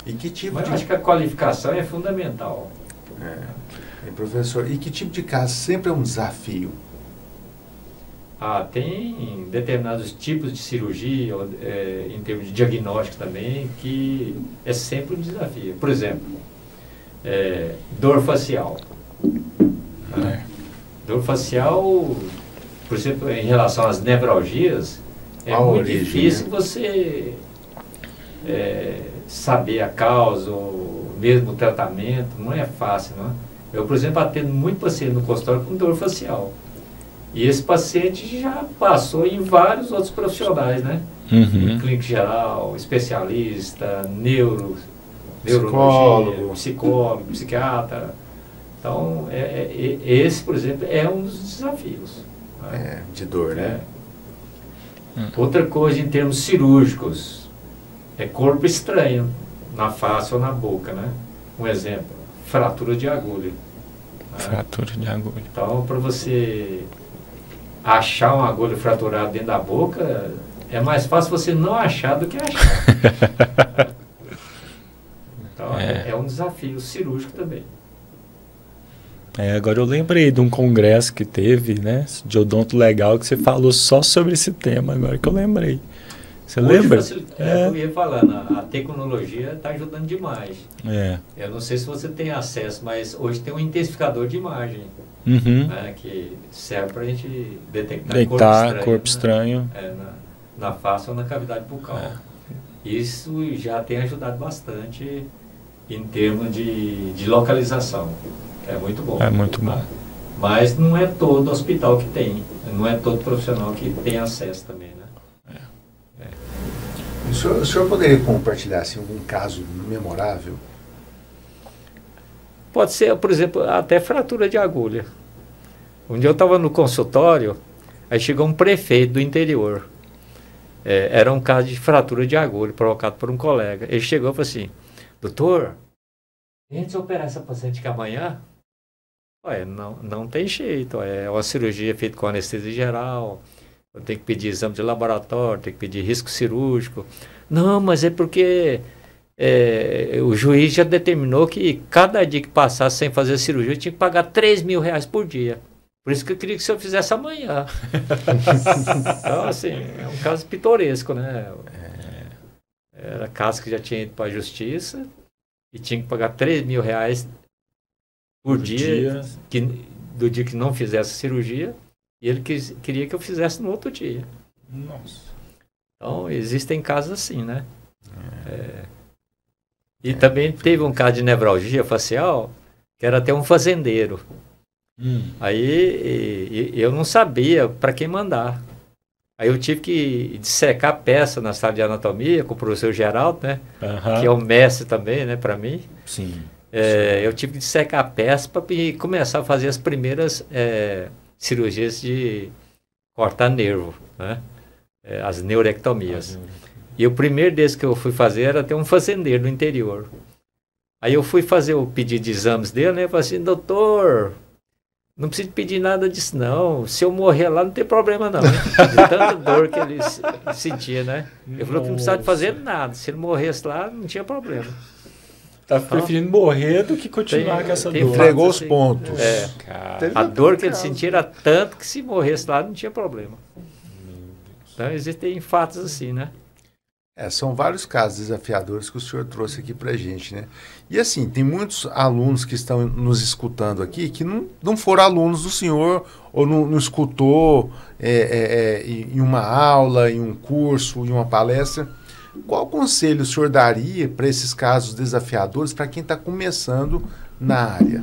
E que tipo Mas eu acho que a qualificação é fundamental. E professor, e que tipo de caso sempre é um desafio? Tem determinados tipos de cirurgia, em termos de diagnóstico também, que é sempre um desafio. Por exemplo, dor facial. Dor facial, por exemplo, em relação às nevralgias, é muito difícil você saber a causa, ou mesmo o tratamento, não é fácil, não é? Eu, por exemplo, atendo muito paciente no consultório com dor facial. E esse paciente já passou em vários outros profissionais, né? Clínico geral, especialista, neurologia, psicólogo, psiquiatra. Então, esse, por exemplo, é um dos desafios. Né? De dor, né? Outra coisa em termos cirúrgicos, é corpo estranho, na face ou na boca, né? Um exemplo, fratura de agulha. Fratura de agulha. Então, para você achar uma agulha fraturada dentro da boca, é mais fácil você não achar do que achar. Então, é um desafio cirúrgico também. Agora eu lembrei de um congresso que teve, né, de odonto legal, que você falou só sobre esse tema, agora que eu lembrei. Você lembra? Eu ia falando, a tecnologia está ajudando demais. Eu não sei se você tem acesso, mas hoje tem um intensificador de imagem, né, que serve para a gente detectar corpo estranho, na face ou na cavidade bucal. Isso já tem ajudado bastante em termos de localização. É muito bom. É muito bom. Mas não é todo hospital que tem, não é todo profissional que tem acesso também, né? O senhor poderia compartilhar assim, algum caso memorável? Pode ser, por exemplo, até fratura de agulha. Um dia eu estava no consultório, aí chegou um prefeito do interior. Era um caso de fratura de agulha provocado por um colega. Ele chegou e falou assim: doutor, antes de operar essa paciente que amanhã? Não tem jeito. É uma cirurgia feita com anestesia geral. Eu tenho que pedir exame de laboratório, tenho que pedir risco cirúrgico. Não, mas é porque o juiz já determinou que cada dia que passasse sem fazer a cirurgia eu tinha que pagar R$3.000 por dia. Por isso que eu queria que o senhor fizesse amanhã. Então, assim, é um caso pitoresco, né? Era caso que já tinha ido para a justiça e tinha que pagar R$3.000 por dia do dia que não fizesse a cirurgia. E ele queria que eu fizesse no outro dia. Nossa. Então, existem casos assim, né? E também teve um caso de nevralgia facial, que era até um fazendeiro. Aí eu não sabia para quem mandar. Aí eu tive que dissecar a peça na sala de anatomia com o professor Geraldo, né? Que é o mestre também, né, para mim. Sim. Eu tive que dissecar a peça para começar a fazer as primeiras cirurgias de cortar nervo, né? As neurectomias. E o primeiro desses que eu fui fazer era até um fazendeiro do interior. Aí eu fui fazer o pedido de exames dele, né? Eu falei assim: doutor, não precisa pedir nada disso não. Se eu morrer lá não tem problema não. De tanta dor que ele sentia, né? Ele falou que não precisava de fazer nada. Se ele morresse lá, não tinha problema. Tá preferindo morrer do que continuar com essa dor. Entregou os pontos. A dor que ele sentia era tanto que se morresse lá não tinha problema. Então existem fatos assim, né? São vários casos desafiadores que o senhor trouxe aqui pra gente, né? E assim, tem muitos alunos que estão nos escutando aqui que não foram alunos do senhor ou não escutou em uma aula, em um curso, em uma palestra. Qual conselho o senhor daria para esses casos desafiadores para quem está começando na área?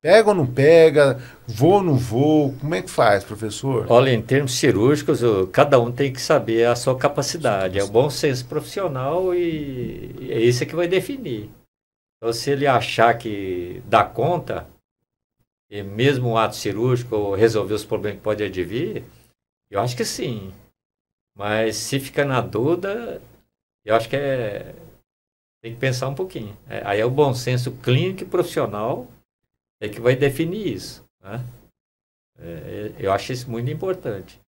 Pega ou não pega? Vou ou não vou? Como é que faz, professor? Olha, em termos cirúrgicos, cada um tem que saber a sua capacidade. É o bom senso profissional e é isso que vai definir. Então, se ele achar que dá conta, e mesmo um ato cirúrgico resolver os problemas que pode advir, eu acho que sim. Mas se fica na dúvida, eu acho que tem que pensar um pouquinho. Aí é o bom senso clínico e profissional que vai definir isso, né? Eu acho isso muito importante.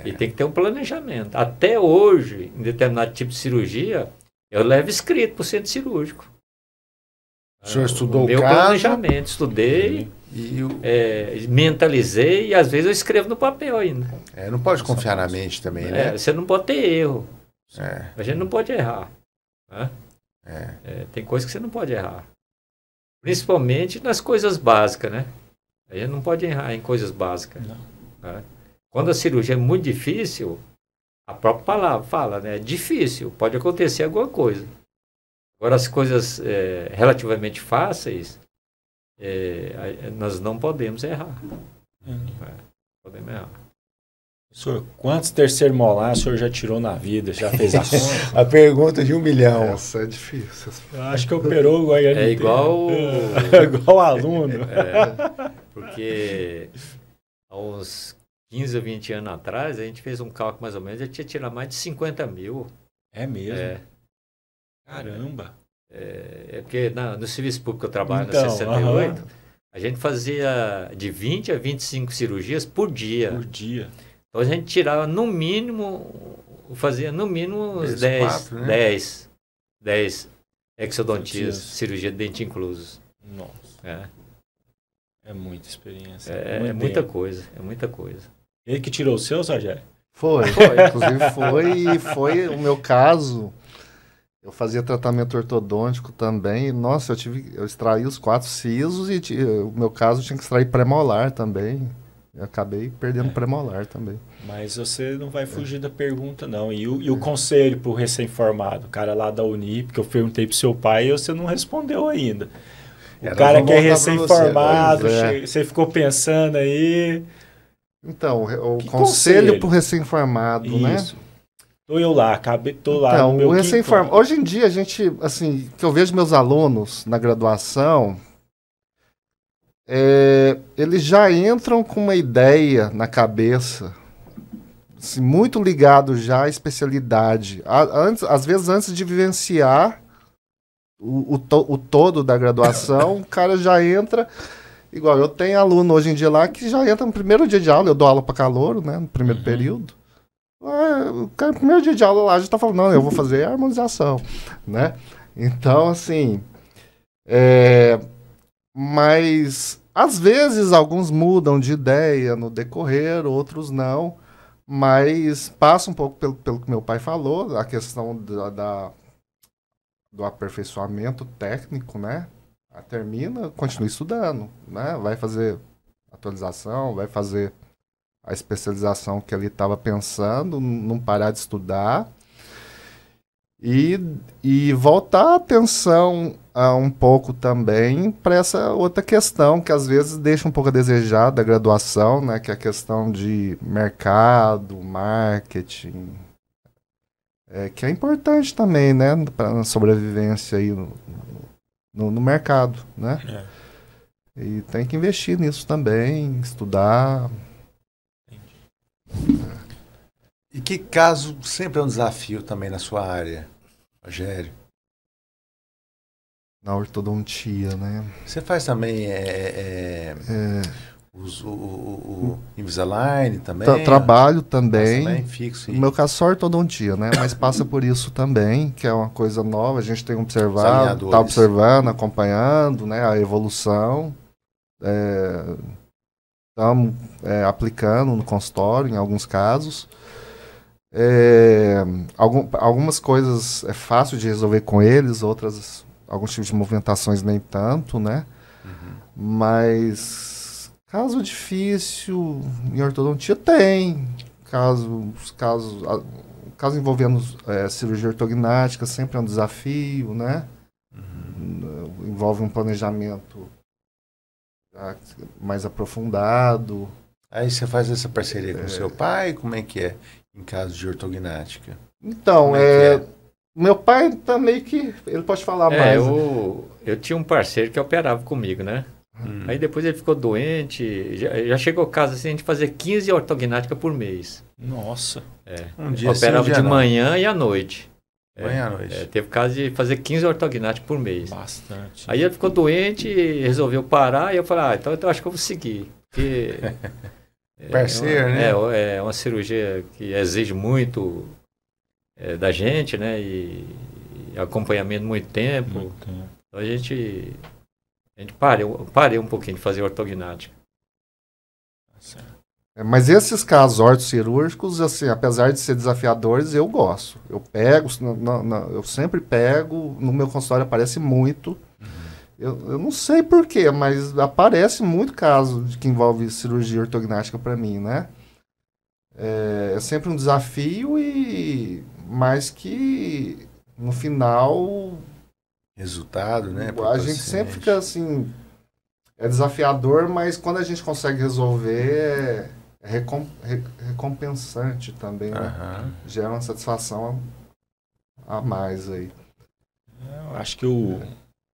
E tem que ter um planejamento. Até hoje, em determinado tipo de cirurgia, eu levo escrito para o centro cirúrgico. O senhor estudou o meu caso? Planejamento, estudei, mentalizei e às vezes eu escrevo no papel ainda. Não pode confiar na mente também, né? Você não pode ter erro. A gente não pode errar. Né? Tem coisas que você não pode errar. Principalmente nas coisas básicas, né? A gente não pode errar em coisas básicas. Né? Quando a cirurgia é muito difícil, a própria palavra fala, né? É difícil, pode acontecer alguma coisa. Agora, as coisas relativamente fáceis, nós não podemos errar. Senhor, quantos terceiro molar o senhor já tirou na vida? Já fez a conta? A pergunta de 1 milhão. Essa é difícil. Eu acho que operou o Goiânia. É igual... igual aluno. Porque há uns 15 ou 20 anos atrás, a gente fez um cálculo mais ou menos, eu tinha tirado mais de 50 mil. É mesmo? Caramba. Porque no serviço público que eu trabalho, na 68, a gente fazia de 20 a 25 cirurgias por dia. Por dia. Então a gente tirava no mínimo, fazia no mínimo uns 10 exodontias, cirurgia de dente inclusos. Nossa. É muita experiência. É muita coisa, é muita coisa. Ele que tirou o seu, Rogério? Foi. Inclusive foi o meu caso. Eu fazia tratamento ortodôntico também. Nossa, eu extraí os 4 sisos e o meu caso tinha que extrair premolar também. Eu acabei perdendo premolar também. Mas você não vai fugir da pergunta, não. E o conselho para o recém-formado? O cara lá da Unip, que eu perguntei para o seu pai e você não respondeu ainda. O cara que é recém-formado, você ficou pensando aí... Então, o conselho para o recém-formado, né? Isso. Tô lá então, no meu o recém-formado. Hoje em dia, a gente, assim, que eu vejo meus alunos na graduação... eles já entram com uma ideia na cabeça, assim, muito ligado já à especialidade. Às vezes, antes de vivenciar o todo da graduação, o cara já entra... Igual, eu tenho aluno hoje em dia lá que já entra no primeiro dia de aula, eu dou aula para calouro, né, no primeiro período. O cara, no primeiro dia de aula lá, já está falando, não, eu vou fazer a harmonização, né? Então, assim... Mas, às vezes, alguns mudam de ideia no decorrer, outros não. Mas passa um pouco pelo que meu pai falou, a questão do aperfeiçoamento técnico, né? Termina, continua estudando, né? Vai fazer atualização, vai fazer a especialização que ele estava pensando, não parar de estudar. E voltar a atenção um pouco também para essa outra questão que às vezes deixa um pouco a desejar da graduação, né, que é a questão de mercado, marketing, que é importante também, né, para a sobrevivência aí no mercado, né? E tem que investir nisso também, estudar. E que caso sempre é um desafio também na sua área, Rogério? Na ortodontia, né? Você faz também o Invisalign também? Trabalho também. Também fixo. No meu caso, só ortodontia, né? Mas passa por isso também, que é uma coisa nova. A gente tem observado, está observando, acompanhando, né, a evolução. Estamos aplicando no consultório, em alguns casos. Algumas coisas é fácil de resolver com eles, outras, alguns tipos de movimentações nem tanto, né? Mas caso difícil em ortodontia tem. Caso envolvendo cirurgia ortognática sempre é um desafio, né? Envolve um planejamento mais aprofundado. Aí você faz essa parceria com seu pai? Como é que é em caso de ortognática? Então, meu pai tá meio que... Ele pode falar mais. Eu tinha um parceiro que operava comigo, né? Aí depois ele ficou doente. Já chegou o caso assim, a gente fazer 15 ortognática por mês. Nossa. Um dia operava sim, um dia de manhã e à noite. Manhã à noite. Teve caso de fazer 15 ortognáticas por mês. Bastante. Aí ele ficou doente, resolveu parar, e eu falei, então eu acho que eu vou seguir. Porque parceiro, né? É uma cirurgia que exige muito da gente, né? E acompanhamento muito tempo. Então a gente parei um pouquinho de fazer ortognática. Mas esses casos ortocirúrgicos, assim, apesar de ser desafiadores, eu gosto. Eu pego, eu sempre pego, no meu consultório aparece muito. Eu não sei porquê, mas aparece muito caso de que envolve cirurgia ortognática para mim, né? É sempre um desafio, mas que no final... Resultado, né? A gente sempre fica assim... É desafiador, mas quando a gente consegue resolver, é recompensante também, né? Gera uma satisfação a mais aí. Eu acho que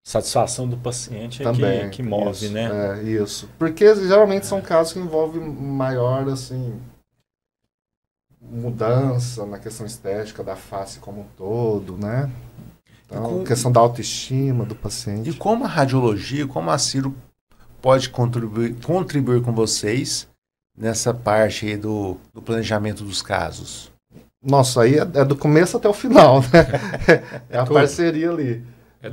satisfação do paciente é também, que move, isso, né? Isso. Porque geralmente são casos que envolvem maior, assim, mudança na questão estética da face como um todo, né? Então, questão da autoestima do paciente. E como a radiologia, como a Ciro pode contribuir com vocês nessa parte aí do planejamento dos casos? Nossa, aí é do começo até o final, né? É a parceria ali.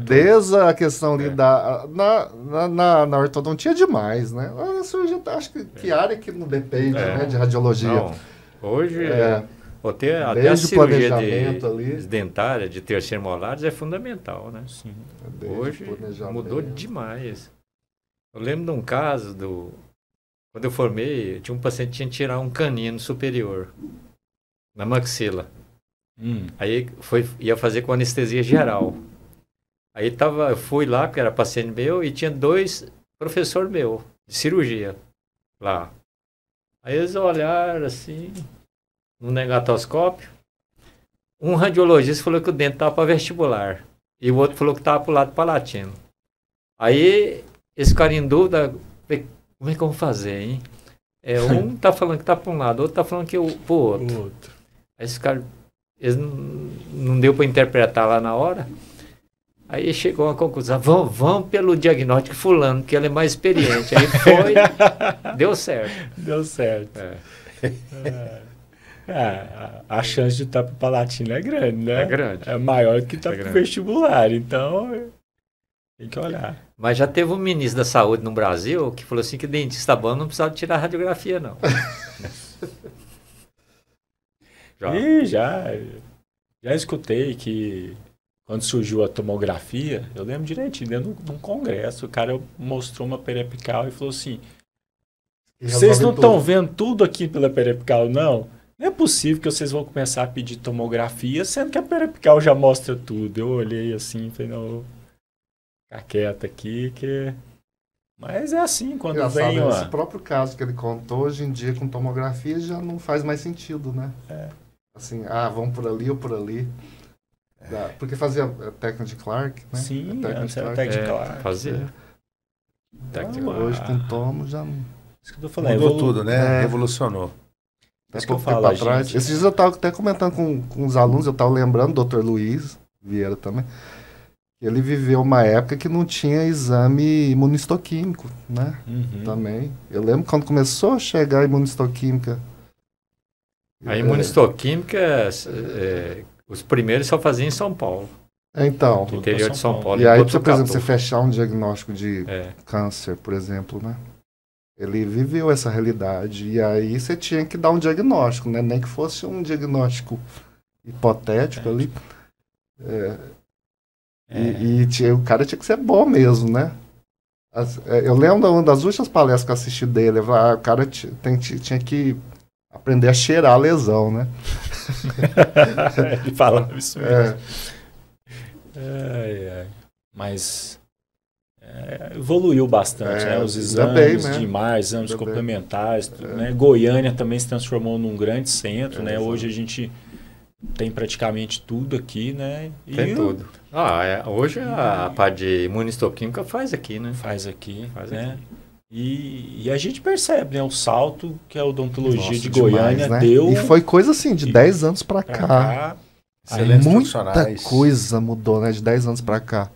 Desde a questão ali na ortodontia demais, né? A cirurgia, acho que área que não depende, né, de radiologia. Não. Hoje, até a cirurgia dentária, de terceiro molares, é fundamental, né? Sim. Hoje mudou demais. Eu lembro de um caso, quando eu formei, tinha um paciente que tinha que tirar um canino superior na maxila. Aí ia fazer com anestesia geral. Aí eu fui lá, porque era paciente meu, e tinha 2 professores meus de cirurgia lá. Aí eles olharam assim, no negatoscópio. Um radiologista falou que o dente estava para vestibular. E o outro falou que estava para o lado palatino. Aí, esse cara em dúvida, como é que eu vou fazer, hein? Um tá falando que tá para um lado, o outro tá falando que para o outro. Aí esse cara, eles não deu para interpretar lá na hora. Aí chegou a uma conclusão, vamos pelo diagnóstico fulano, que ele é mais experiente. Aí foi, deu certo. Deu certo. A chance de estar para o palatino é grande, né? É grande. É maior que estar para o vestibular, então tem que olhar. Mas já teve um ministro da saúde no Brasil que falou assim que dentista bom não precisava tirar radiografia, não. Já escutei que quando surgiu a tomografia, eu lembro direitinho, dentro de um congresso, o cara mostrou uma periapical e falou assim, vocês não estão vendo tudo aqui pela periapical, não? Não é possível que vocês vão começar a pedir tomografia, sendo que a periapical já mostra tudo. Eu olhei assim e falei, não, ficar quieto aqui, que... Mas é assim, quando vem... Esse próprio caso que ele contou, hoje em dia, com tomografia, já não faz mais sentido, né? Assim, vamos por ali ou por ali. Porque fazia a técnica de Clark, né? Sim, antes era a técnica de Clark. Fazia. Hoje com tomo já não... Isso que eu tô falando. Mudou tudo, né? Revolucionou. Isso que eu falo, Esses dias eu estava até comentando com os alunos, eu estava lembrando do Dr. Luiz Vieira também, que ele viveu uma época que não tinha exame imunistoquímico, né? Também. Eu lembro quando começou a chegar a imunistoquímica. A imunistoquímica, os primeiros só faziam em São Paulo. Então. No interior de São Paulo. E aí, por exemplo, você fechar um diagnóstico de câncer, por exemplo, né? Ele viveu essa realidade. E aí você tinha que dar um diagnóstico, né? Nem que fosse um hipotético ali. E o cara tinha que ser bom mesmo, né? Eu lembro de uma das últimas palestras que eu assisti dele. O cara tinha que aprender a cheirar a lesão, né? Ele falava isso mesmo. Mas evoluiu bastante, né? Os exames de imagem, exames complementares, né? Goiânia também se transformou num grande centro, né? Hoje a gente tem praticamente tudo aqui, né? Tem tudo. Hoje a parte de imunistoquímica faz aqui, né? Faz aqui, né? E a gente percebe, né? O salto que a odontologia de Goiânia deu. E foi coisa assim, de 10 anos para cá. Muita coisa mudou, né? De 10 anos para cá.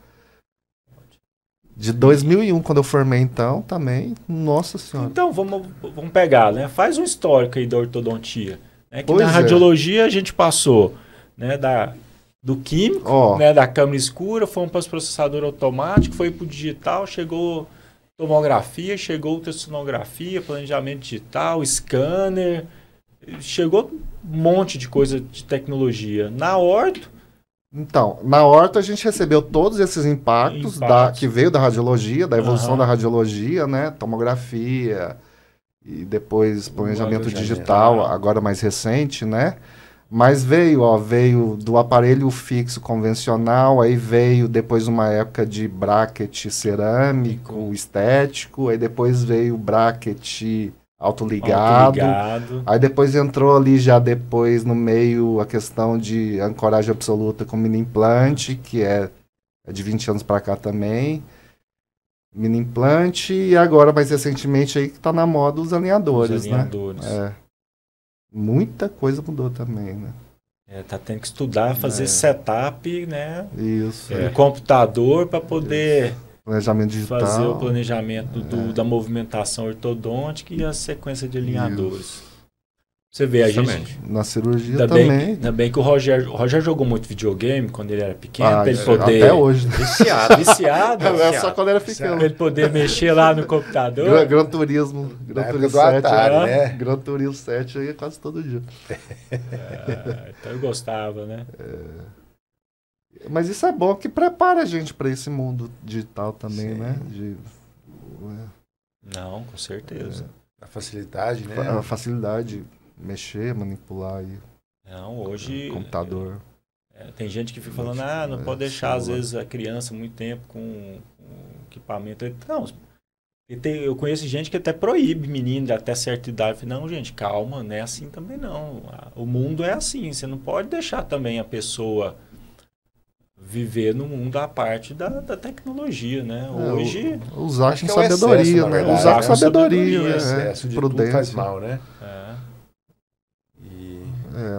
De 2001, quando eu formei, então, também, nossa senhora. Então, vamos pegar, né? Faz um histórico aí da ortodontia. Né? Que na radiologia a gente passou, né, do químico, né, da câmera escura, fomos para o processador automático, foi para o digital, chegou tomografia, chegou ultrassonografia, planejamento digital, scanner, chegou um monte de coisa de tecnologia. Na orto, então, na horta a gente recebeu todos esses impactos que veio da radiologia, da evolução da radiologia, né? Tomografia e depois planejamento digital, agora mais recente, né? Mas veio do aparelho fixo convencional, aí veio depois uma época de bracket cerâmico, estético, aí depois veio bracket autoligado. Aí depois entrou ali já depois no meio a questão de ancoragem absoluta com mini implante, que é de 20 anos para cá também. Mini implante e agora mais recentemente aí que tá na moda os alinhadores, né? Muita coisa mudou também, né? Tá tendo que estudar, fazer setup, né? Isso. No computador para poder planejamento digital, fazer o planejamento da movimentação ortodôntica e a sequência de alinhadores. Isso. Você vê, a gente... Na cirurgia também. Ainda bem que o Roger jogou muito videogame quando ele era pequeno, para ele poder... Até hoje. Viciado. É só quando era pequeno. Para ele poder mexer lá no computador. Gran Turismo 7, Atari, né? Gran Turismo 7 aí quase todo dia. Então eu gostava, né? Mas isso é bom que prepara a gente para esse mundo digital também, né? Não, com certeza. A facilidade, né? A facilidade... mexer, manipular aí. Não, hoje... computador. Tem gente que fica falando, não pode deixar, às vezes, a criança muito tempo com equipamento. Não, eu conheço gente que até proíbe menino de até certa idade. Não, gente, calma, não é assim também não. O mundo é assim, você não pode deixar também a pessoa viver no mundo à parte da tecnologia, né? Hoje... usar com sabedoria, né? Usar com sabedoria, excesso de tudo faz mal, né?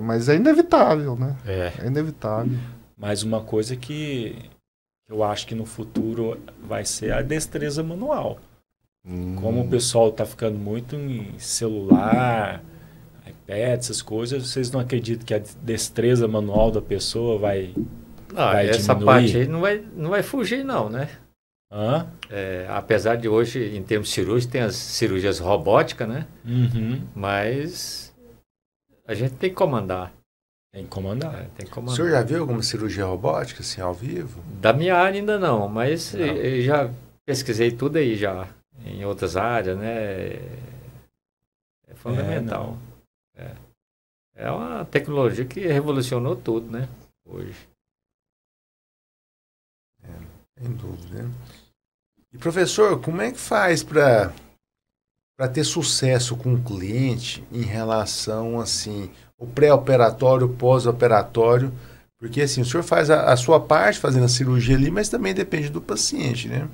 Mas é inevitável, né? É inevitável. Mas uma coisa que eu acho que no futuro vai ser a destreza manual. Como o pessoal está ficando muito em celular, iPad, essas coisas, vocês não acreditam que a destreza manual da pessoa vai essa diminuir? parte aí não vai fugir não, né? Apesar de hoje, em termos cirúrgicos, tem as cirurgias robóticas, né? Mas... a gente tem que comandar. Tem que comandar. O senhor já viu alguma cirurgia robótica, assim, ao vivo? Da minha área ainda não, mas eu já pesquisei tudo aí já, em outras áreas, né? É fundamental. É uma tecnologia que revolucionou tudo, né? Hoje. Sem dúvida, né? E professor, como é que faz para ter sucesso com o cliente em relação, assim, o pré-operatório, o pós-operatório? Porque, assim, o senhor faz a sua parte fazendo a cirurgia ali, mas também depende do paciente, né?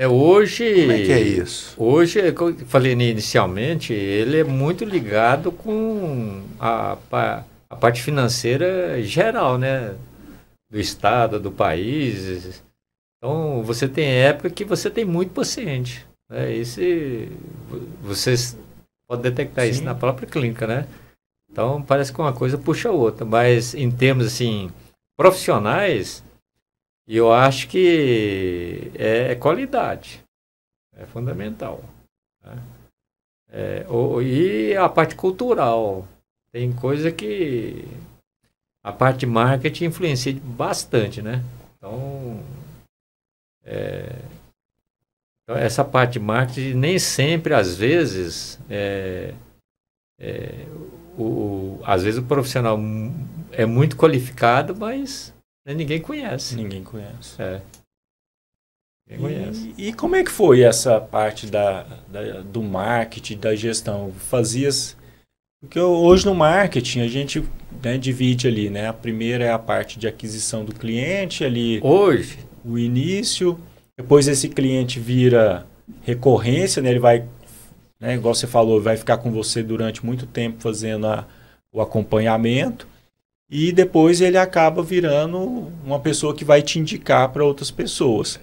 Hoje... Como é que é isso? Hoje, como eu falei inicialmente, ele é muito ligado com a parte financeira geral, né? Do estado, do país. Então, você tem época que você tem muito paciente. Vocês podem detectar isso na própria clínica, né? Então, parece que uma coisa puxa a outra. Mas, em termos, assim, profissionais, eu acho que é qualidade. É fundamental. Né? E a parte cultural. Tem coisa que a parte de marketing influencia bastante, né? Então, essa parte de marketing nem sempre, às vezes, às vezes o profissional é muito qualificado, mas ninguém conhece. Ninguém conhece. Ninguém conhece. E como é que foi essa parte do marketing, da gestão? Porque hoje no marketing a gente divide ali, né? A primeira é a parte de aquisição do cliente, ali hoje o início, depois esse cliente vira recorrência, né? Ele vai, né, igual você falou, vai ficar com você durante muito tempo fazendo o acompanhamento e depois ele acaba virando uma pessoa que vai te indicar para outras pessoas.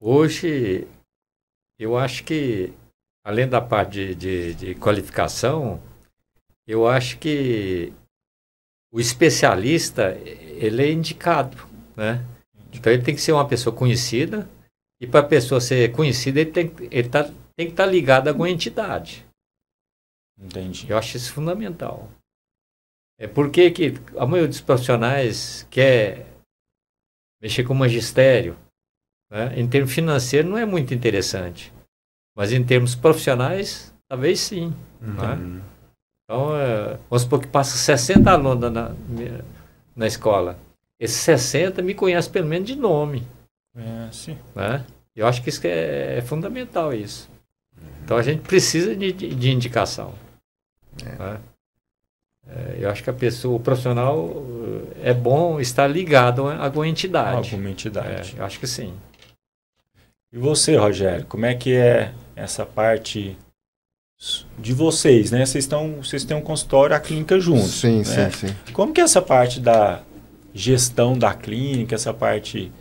Hoje, eu acho que, além da parte de qualificação, eu acho que o especialista, ele é indicado, né? Então, ele tem que ser uma pessoa conhecida, e para a pessoa ser conhecida, ele tem que estar ligado a alguma entidade. Entendi. Eu acho isso fundamental. Por que a maioria dos profissionais quer mexer com magistério? Né? Em termos financeiros, não é muito interessante. Mas em termos profissionais, talvez sim. Né? Então, vamos supor que passa 60 alunos na escola. Esses 60 me conhecem pelo menos de nome. Sim. Né? Eu acho que isso é fundamental, isso. Então a gente precisa de indicação. Né? Eu acho que o profissional é bom estar ligado a alguma entidade. Alguma entidade. Eu acho que sim. E você, Rogério, como é que é essa parte de vocês, né? Vocês têm um consultório, a clínica juntos. Sim, né? sim. Como que é essa parte da gestão da clínica, essa parte...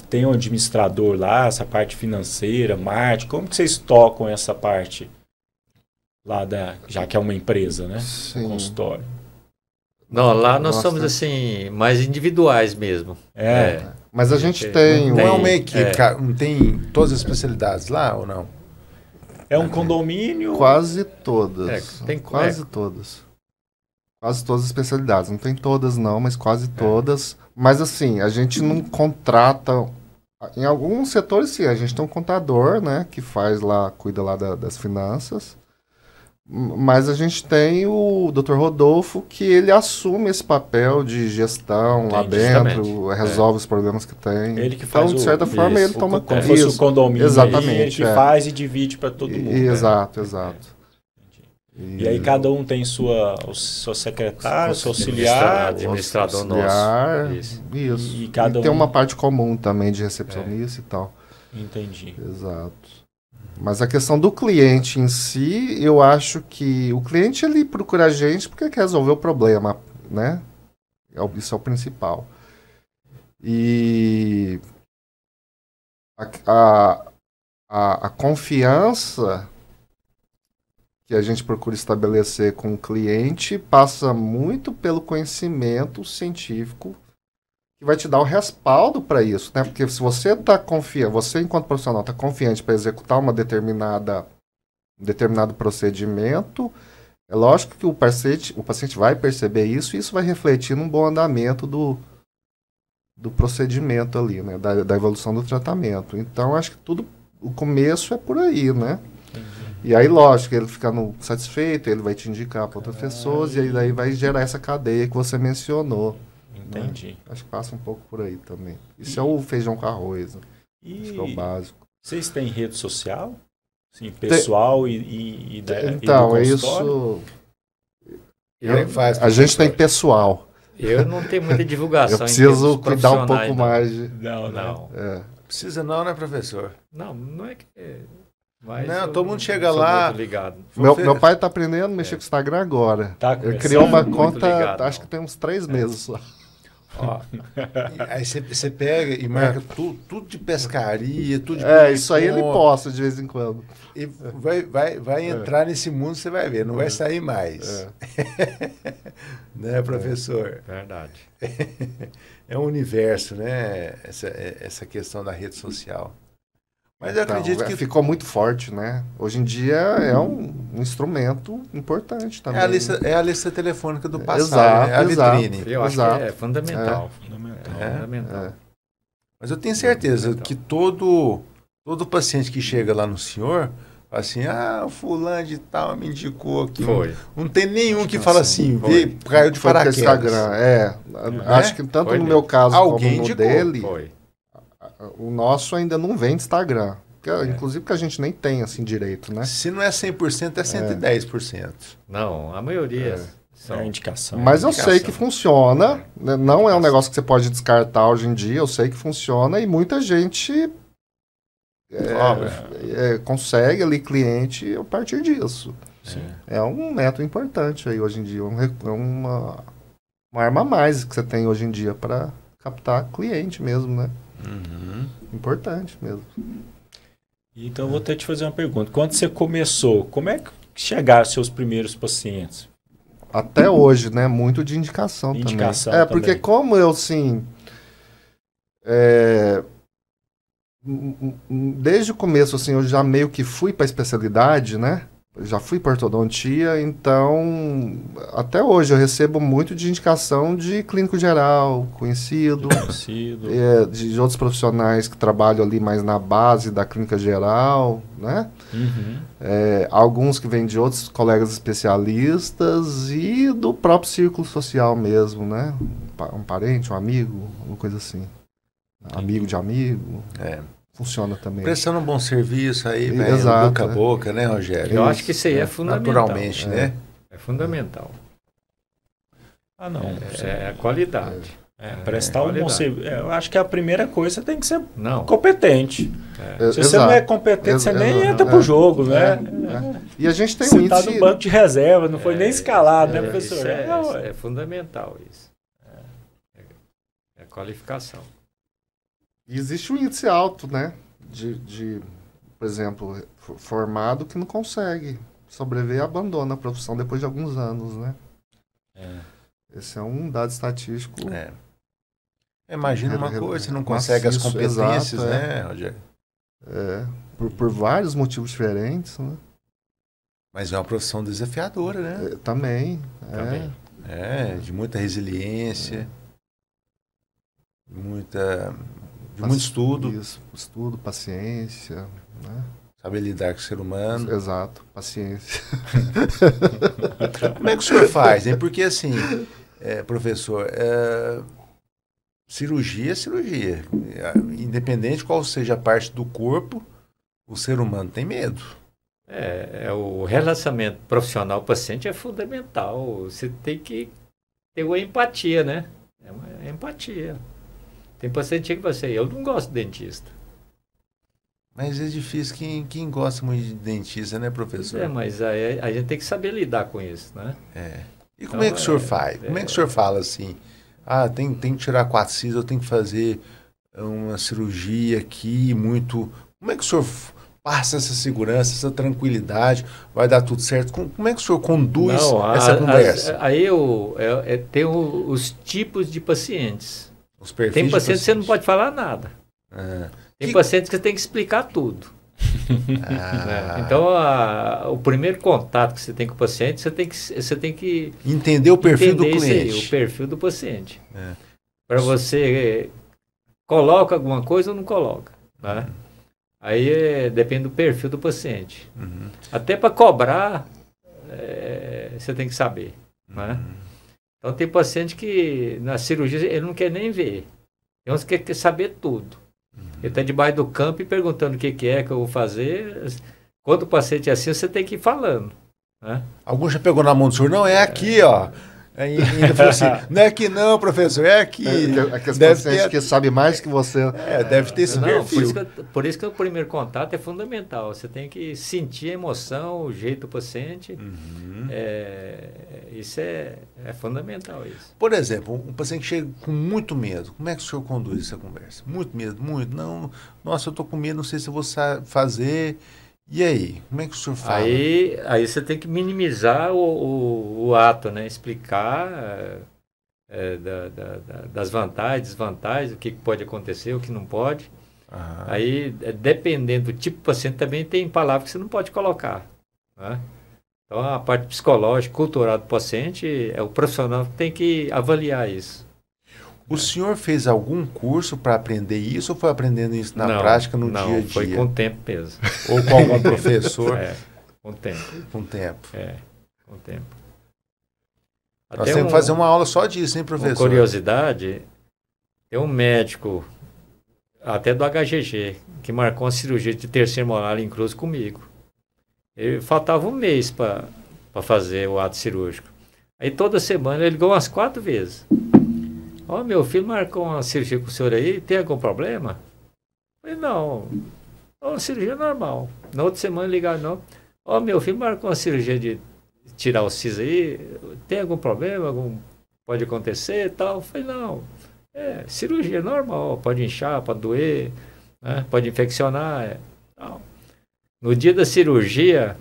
Tem um administrador lá, essa parte financeira, marketing, como que vocês tocam essa parte lá já que é uma empresa, né? Sim. Um consultório. Não, lá nós somos assim, mais individuais mesmo. Mas a gente tem... Não é uma equipe, não tem todas as especialidades lá ou não? É um condomínio? Quase todas. Tem quase todas. Quase todas as especialidades. Não tem todas não, mas quase todas. Mas assim, a gente não contrata... Em alguns setores, sim. A gente tem um contador, né? Que cuida lá das finanças. Mas a gente tem o Dr. Rodolfo, que ele assume esse papel de gestão lá dentro, resolve os problemas que tem. Ele que faz então, de certa forma, ele toma como fosse o condomínio. Exatamente. Ele que faz e divide para todo mundo. Exato. E aí cada um tem sua secretária, seu auxiliar. Administrador nosso. Isso. E cada tem uma parte comum também de recepcionista e tal. Entendi. Exato. Mas a questão do cliente em si, eu acho que o cliente ele procura a gente porque quer resolver o problema, né? Isso é o principal. E a confiança que a gente procura estabelecer com o cliente passa muito pelo conhecimento científico que vai te dar o respaldo para isso, né? Porque se você está confiante, você enquanto profissional está confiante para executar um determinado procedimento, é lógico que o paciente vai perceber isso e isso vai refletir num bom andamento do procedimento ali, né? Da evolução do tratamento. Então, acho que o começo é por aí, né? E aí, lógico, ele ficando satisfeito, ele vai te indicar para outras pessoas e aí daí vai gerar essa cadeia que você mencionou. Entendi. Né? Acho que passa um pouco por aí também. Isso é o feijão com arroz. Né? Acho que é o básico. Vocês têm rede social? Sim, pessoal e então, e do isso... A gente tem pessoal. Eu não tenho muita divulgação. Eu preciso cuidar um pouco mais de... Não. Precisa não, né, professor? Não é que... Mas não, todo mundo chega lá. Meu pai está aprendendo a mexer com o Instagram agora. Ele criou uma conta, acho que tem uns 3 meses só. Ó, aí você pega e marca tudo de pescaria, tudo de isso aí ele posta de vez em quando. E vai entrar nesse mundo, você vai ver, não vai sair mais. Né, professor? Verdade. É um universo, né? Essa questão da rede social. Mas eu acredito que... Ficou muito forte, né? Hoje em dia é um instrumento importante também. É a lista telefônica do passado, é a vitrine. Eu acho que é fundamental. Fundamental. Mas eu tenho certeza que todo paciente que chega lá no senhor, fala assim, o fulano de tal me indicou aqui. Não tem nenhum que fala assim, caiu de paraquedas. Instagram, acho que tanto no meu caso como no dele... O nosso ainda não vem de Instagram. Inclusive porque a gente nem tem assim direito, né? Se não é 100%, é 110%. Não, a maioria é indicação. Mas eu sei que funciona. Né? Não é um negócio que você pode descartar hoje em dia. Eu sei que funciona e muita gente consegue ali cliente a partir disso. Sim. É um método importante aí hoje em dia. É uma arma a mais que você tem hoje em dia para captar cliente mesmo, né? Importante mesmo. Então eu vou ter que te fazer uma pergunta. Quando você começou, como é que chegaram os seus primeiros pacientes? Até hoje, né? Muito de indicação também. Porque como eu, assim... desde o começo, assim, eu já meio que fui para a especialidade, né? Já fui para ortodontia, então até hoje eu recebo muito de indicação de clínico geral, conhecido. De outros profissionais que trabalham ali mais na base da clínica geral, né? Alguns que vêm de outros colegas especialistas e do próprio círculo social mesmo, né? Um parente, um amigo, uma coisa assim. Amigo de amigo. funciona também. Prestando um bom serviço aí, boca a boca, né, Rogério? Eu acho que isso aí é fundamental. Naturalmente, né? É fundamental. Não. É a qualidade. Prestar um bom serviço. Eu acho que a primeira coisa tem que ser competente. Se você não é competente, você nem entra pro jogo, né? E a gente tem você tá no banco de reserva, não foi nem escalado, né, professor? É fundamental isso. É qualificação. E existe um índice alto, né? De, por exemplo, formado que não consegue sobreviver e abandona a profissão depois de alguns anos, né? Esse é um dado estatístico. Imagina uma coisa, você não consegue as competências, né, Rogério? Por vários motivos diferentes, né? Mas é uma profissão desafiadora, né? Também. De muita resiliência, de muito estudo. Isso, estudo, paciência, né? Saber lidar com o ser humano. Exato, paciência. Como é que o senhor faz, hein? Porque assim, professor, cirurgia é cirurgia. Independente qual seja a parte do corpo, o ser humano tem medo. O relacionamento profissional-paciente é fundamental. Você tem que ter uma empatia, né? É uma empatia. Tem paciente que você... Eu não gosto de dentista. Mas é difícil quem gosta muito de dentista, né, professor? Mas a gente tem que saber lidar com isso, né? E como é que o senhor faz? Como é que o senhor fala assim? Tem que tirar 4 cis, eu tenho que fazer uma cirurgia aqui, muito... Como é que o senhor passa essa segurança, essa tranquilidade? Vai dar tudo certo? Como é que o senhor conduz essa conversa? Tem os tipos de pacientes. Os perfis tem pacientes que você não pode falar nada. Tem pacientes que você tem que explicar tudo. Então, o primeiro contato que você tem com o paciente, você tem que entender o perfil do cliente. O perfil do paciente. Para você, coloca alguma coisa ou não coloca. Né? Aí depende do perfil do paciente. Até para cobrar, você tem que saber. Né? Então, tem paciente que na cirurgia ele não quer nem ver. Tem uns que quer saber tudo. Ele está debaixo do campo e perguntando o que é que eu vou fazer. Quando o paciente é assim, você tem que ir falando. Né? Algum já pegou na mão do senhor? Não, é aqui, ó. Ainda falou assim, não é aqui não, professor, é aqui. Aqueles pacientes que sabem mais que você. Deve ter esse perfil. Por isso que o primeiro contato é fundamental. Você tem que sentir a emoção, o jeito do paciente. Isso é fundamental. Isso. Por exemplo, um paciente chega com muito medo. Como é que o senhor conduz essa conversa? Muito medo, muito. Não, nossa, eu estou com medo, não sei se eu vou fazer... E aí, como é que o senhor fala? Aí você tem que minimizar o ato, né? Explicar das vantagens, desvantagens, o que pode acontecer, o que não pode. Aí, dependendo do tipo de paciente, também tem palavras que você não pode colocar. Né? Então, a parte psicológica, cultural do paciente, o profissional que tem que avaliar isso. O senhor fez algum curso para aprender isso ou foi aprendendo isso na prática, no dia a dia? Não, foi com o tempo mesmo. Ou com algum professor? Com o tempo. Com o tempo. Com o tempo. Nós temos que fazer uma aula só disso, hein, professor? Uma curiosidade, tem um médico, até do HGG, que marcou uma cirurgia de terceiro molar em Cruz comigo. Ele faltava um mês para fazer o ato cirúrgico. Aí toda semana ele ligou umas 4 vezes. Meu filho marcou uma cirurgia com o senhor aí, tem algum problema? Eu falei, não, é uma cirurgia normal. Na outra semana ligaram, não. Meu filho marcou uma cirurgia de tirar o siso aí, tem algum problema? Pode acontecer e tal? Eu falei, não, cirurgia normal, pode inchar, pode doer, né? Pode infeccionar. No dia da cirurgia,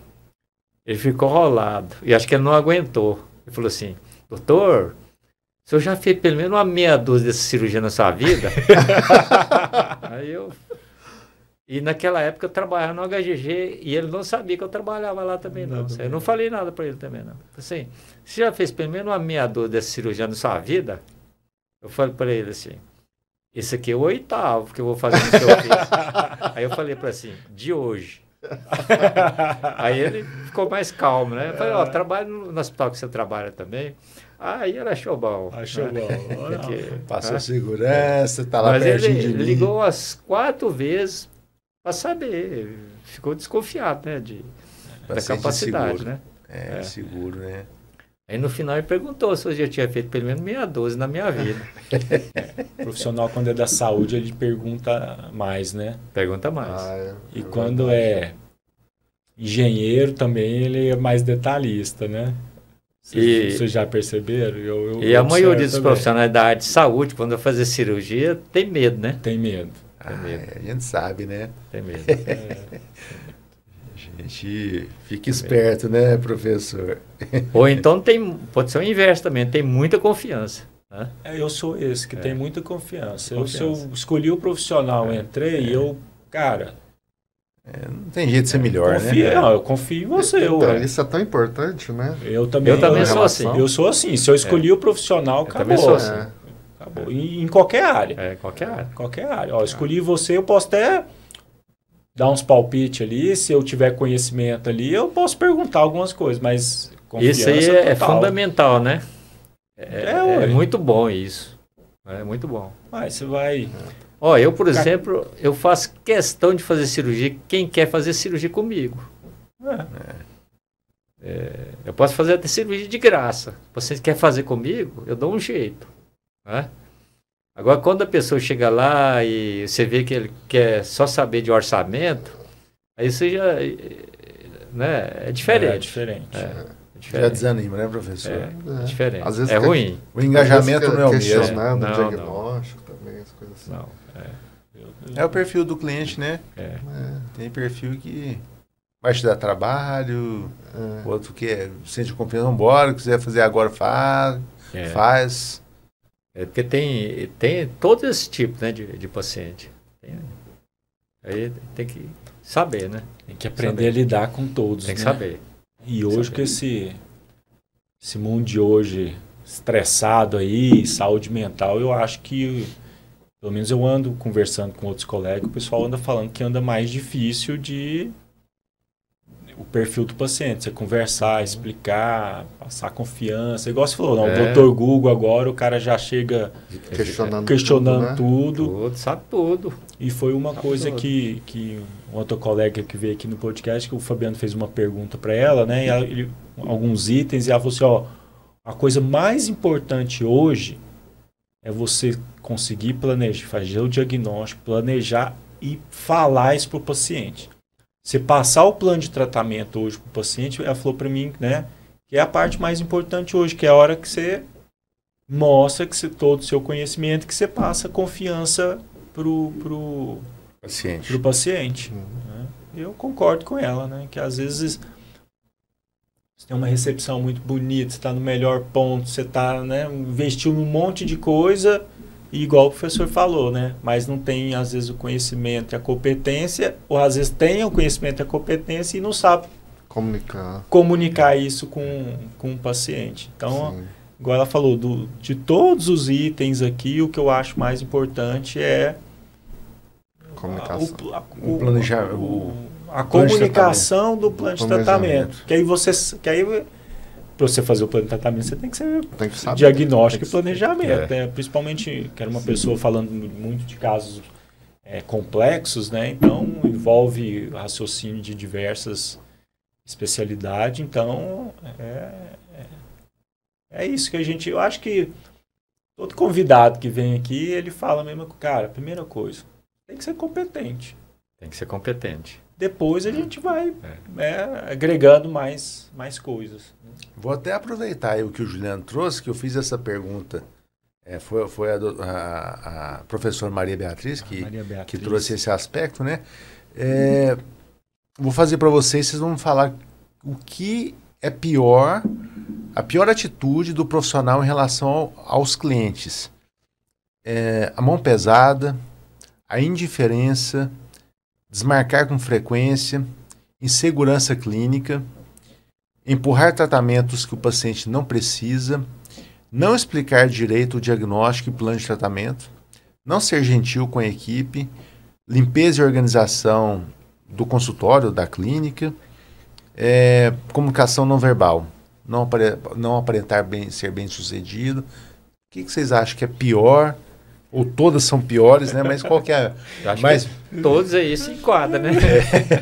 ele ficou rolado, e acho que ele não aguentou. Ele falou assim, doutor... O senhor já fez pelo menos uma meia dúzia dessa cirurgia na sua vida? E naquela época eu trabalhava no HGG e ele não sabia que eu trabalhava lá também, não. Eu não falei nada para ele também, não. Assim, você já fez pelo menos uma meia dúzia dessa cirurgia na sua vida? Eu falei para ele assim, esse aqui é o 8º que eu vou fazer no seu filho. Aí eu falei para assim, de hoje. Aí ele ficou mais calmo, né? Eu falei, trabalho no hospital que você trabalha também. Aí ele achou bom. Achou bom. Passou segurança, tá lá mas pertinho de mim. Ele ligou umas 4 vezes para saber. Ficou desconfiado, né? Da capacidade, seguro. né? Seguro, né? Aí no final ele perguntou se eu já tinha feito pelo menos 612 na minha vida. O profissional, quando é da saúde, ele pergunta mais, né? Pergunta mais. E quando é engenheiro também, ele é mais detalhista, né? Vocês já perceberam? E a maioria dos profissionais da área de saúde, quando vai fazer cirurgia, tem medo, né? Tem medo. A gente sabe, né? Tem medo. A gente fica esperto, né, professor? Ou então pode ser o inverso também, tem muita confiança. Né? Eu sou esse, que tem muita confiança. Se eu escolhi o profissional, entrei, cara... não tem jeito de ser melhor, né? Não, eu confio em você. Então, isso é tão importante, né? Eu também sou assim. Eu sou assim. Se eu escolhi o profissional, acabou. Também sou assim. Acabou. Em qualquer área. Qualquer área. Ó, escolhi você, eu posso até dar uns palpites ali. Se eu tiver conhecimento ali, eu posso perguntar algumas coisas, mas confiança isso aí é fundamental, né? É muito bom isso. É muito bom. Mas você vai... Eu, por exemplo, eu faço questão de fazer cirurgia. Quem quer fazer cirurgia comigo? Eu posso fazer até cirurgia de graça. Você quer fazer comigo? Eu dou um jeito. Né? Agora, quando a pessoa chega lá e você vê que ele quer só saber de orçamento, aí você já... Né? É diferente. É diferente. Já desanima, né, professor? É diferente. Às vezes ruim. O engajamento não é o mesmo. Questionando o diagnóstico também, as coisas assim. É o perfil do cliente, né? Tem perfil que vai te dar trabalho, outro que sente confiança, vambora, quiser fazer agora, faz. Porque tem todo esse tipo, né, de paciente. Aí tem que saber, né? Tem que aprender a lidar com todos. Tem que saber. E hoje com esse mundo de hoje estressado aí, saúde mental, eu acho que, pelo menos eu ando conversando com outros colegas, o pessoal anda falando que anda mais difícil o perfil do paciente, você conversar, explicar, passar confiança, igual você falou, o Dr. Google agora, o cara já chega questionando tudo, sabe tudo. E foi uma coisa que um outro colega que veio aqui no podcast, que o Fabiano fez uma pergunta para ela, né, e alguns itens, e ela falou assim, a coisa mais importante hoje é você conseguir planejar, fazer o diagnóstico, planejar e falar isso para o paciente. Você passar o plano de tratamento hoje para o paciente, ela falou para mim, né, que é a parte mais importante hoje, que é a hora que você mostra todo o seu conhecimento, que você passa confiança pro paciente. Né? Eu concordo com ela, né, que às vezes você tem uma recepção muito bonita, você está no melhor ponto, você está, né, investiu num monte de coisa, e igual o professor falou, né? Mas não tem, às vezes, o conhecimento e a competência, ou às vezes tem o conhecimento e a competência e não sabe comunicar isso com o paciente. Então, igual ela falou, de todos os itens aqui, o que eu acho mais importante é a comunicação do plano de tratamento. Que aí para você fazer o plano de tratamento, você tem que saber diagnóstico e planejamento. Né? Principalmente, que era uma pessoa falando muito de casos complexos, né? Então envolve raciocínio de diversas especialidades. Então, é isso que eu acho que todo convidado que vem aqui, ele fala mesmo, cara, primeira coisa, tem que ser competente. Tem que ser competente. Depois a gente vai agregando mais coisas. Vou até aproveitar o que o Juliano trouxe, que eu fiz essa pergunta. Foi a professora Maria Beatriz que trouxe esse aspecto, né? Vou fazer para vocês vão falar o que é pior, a pior atitude do profissional em relação aos clientes. A mão pesada, a indiferença, desmarcar com frequência, insegurança clínica, empurrar tratamentos que o paciente não precisa, não explicar direito o diagnóstico e plano de tratamento, não ser gentil com a equipe, limpeza e organização do consultório, da clínica, comunicação não verbal, não aparentar ser bem sucedido. O que vocês acham que é pior Ou todas são piores, né? Mas qual que é? Mas todos aí se enquadram, né?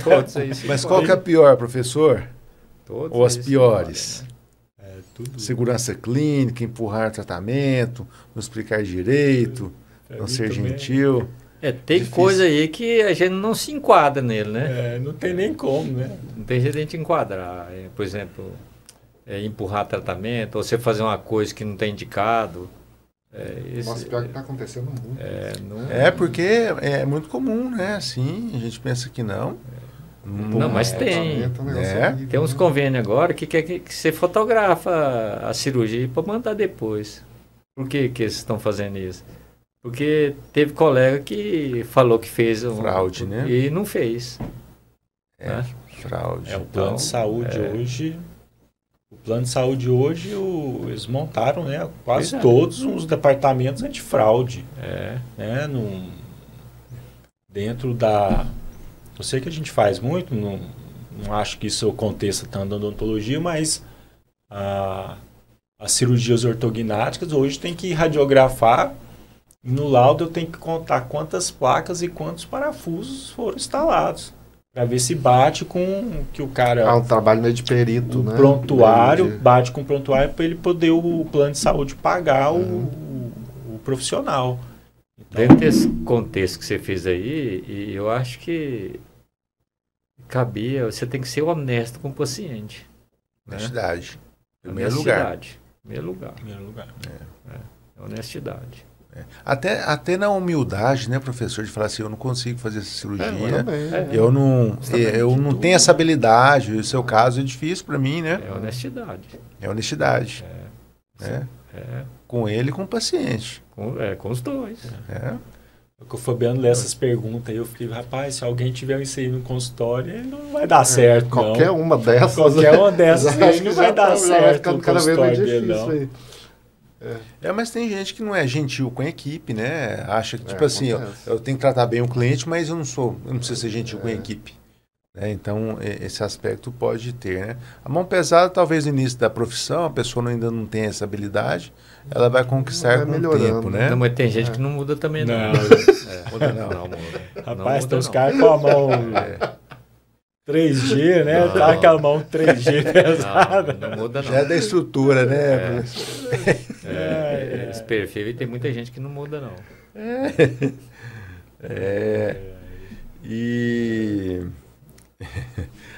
Todos aí se Mas qual que é a pior, professor? Todos ou as piores? Tudo. Segurança clínica, empurrar tratamento, não explicar direito, não ser gentil. Tem difícil. Coisa aí que a gente não se enquadra nele, né? Não tem nem como, né? Não tem jeito de a gente enquadrar. Por exemplo, empurrar tratamento, ou você fazer uma coisa que não tem indicado. Nossa, pior que está acontecendo muito. Porque é muito comum, né? Assim, a gente pensa que não. Não, mas tem. Tem uns convênios agora que quer que você fotografa a cirurgia para mandar depois. Por que eles estão fazendo isso? Porque teve colega que falou que fez fraude, né? E não fez. Fraude. O plano de saúde hoje. O plano de saúde hoje, eles montaram, né, quase todos os departamentos antifraude. Né, dentro da... Eu sei que a gente faz muito, não acho que isso aconteça tanto na odontologia, mas as cirurgias ortognáticas hoje tem que radiografar e no laudo eu tenho que contar quantas placas e quantos parafusos foram instalados. Para ver se bate com o que o cara... um trabalho meio de perito, né? Prontuário, bate com o prontuário para ele poder o plano de saúde pagar o profissional. Então, dentro desse contexto que você fez aí, e eu acho que cabia, você tem que ser honesto com o paciente. Honestidade. Em primeiro lugar. Primeiro lugar. Honestidade. Até na humildade, né, professor, de falar assim, eu não consigo fazer essa cirurgia, eu não tenho essa habilidade, o seu caso é difícil para mim, né? É honestidade. É honestidade. Com ele e com o paciente. Com os dois. O Fabiano lê essas perguntas e eu fiquei, rapaz, se alguém tiver isso aí no consultório, ele não vai dar certo, qualquer não. uma dessas. Qualquer uma dessas aí não vai dar certo. Cada vez mais difícil não. Aí. Mas tem gente que não é gentil com a equipe, né? Acha que, tipo assim, eu tenho que tratar bem o cliente, mas eu não preciso ser gentil com a equipe. Então, esse aspecto pode ter, né? A mão pesada, talvez no início da profissão, a pessoa ainda não tem essa habilidade, ela vai conquistar com o tempo, né? Não, mas tem gente que não muda também, não. Muda não. Rapaz, tem os caras com a mão 3G, né? Tá aquela mão 3G pesada. Não muda não. Já é da estrutura, né? Esse perfil, e tem muita gente que não muda não. E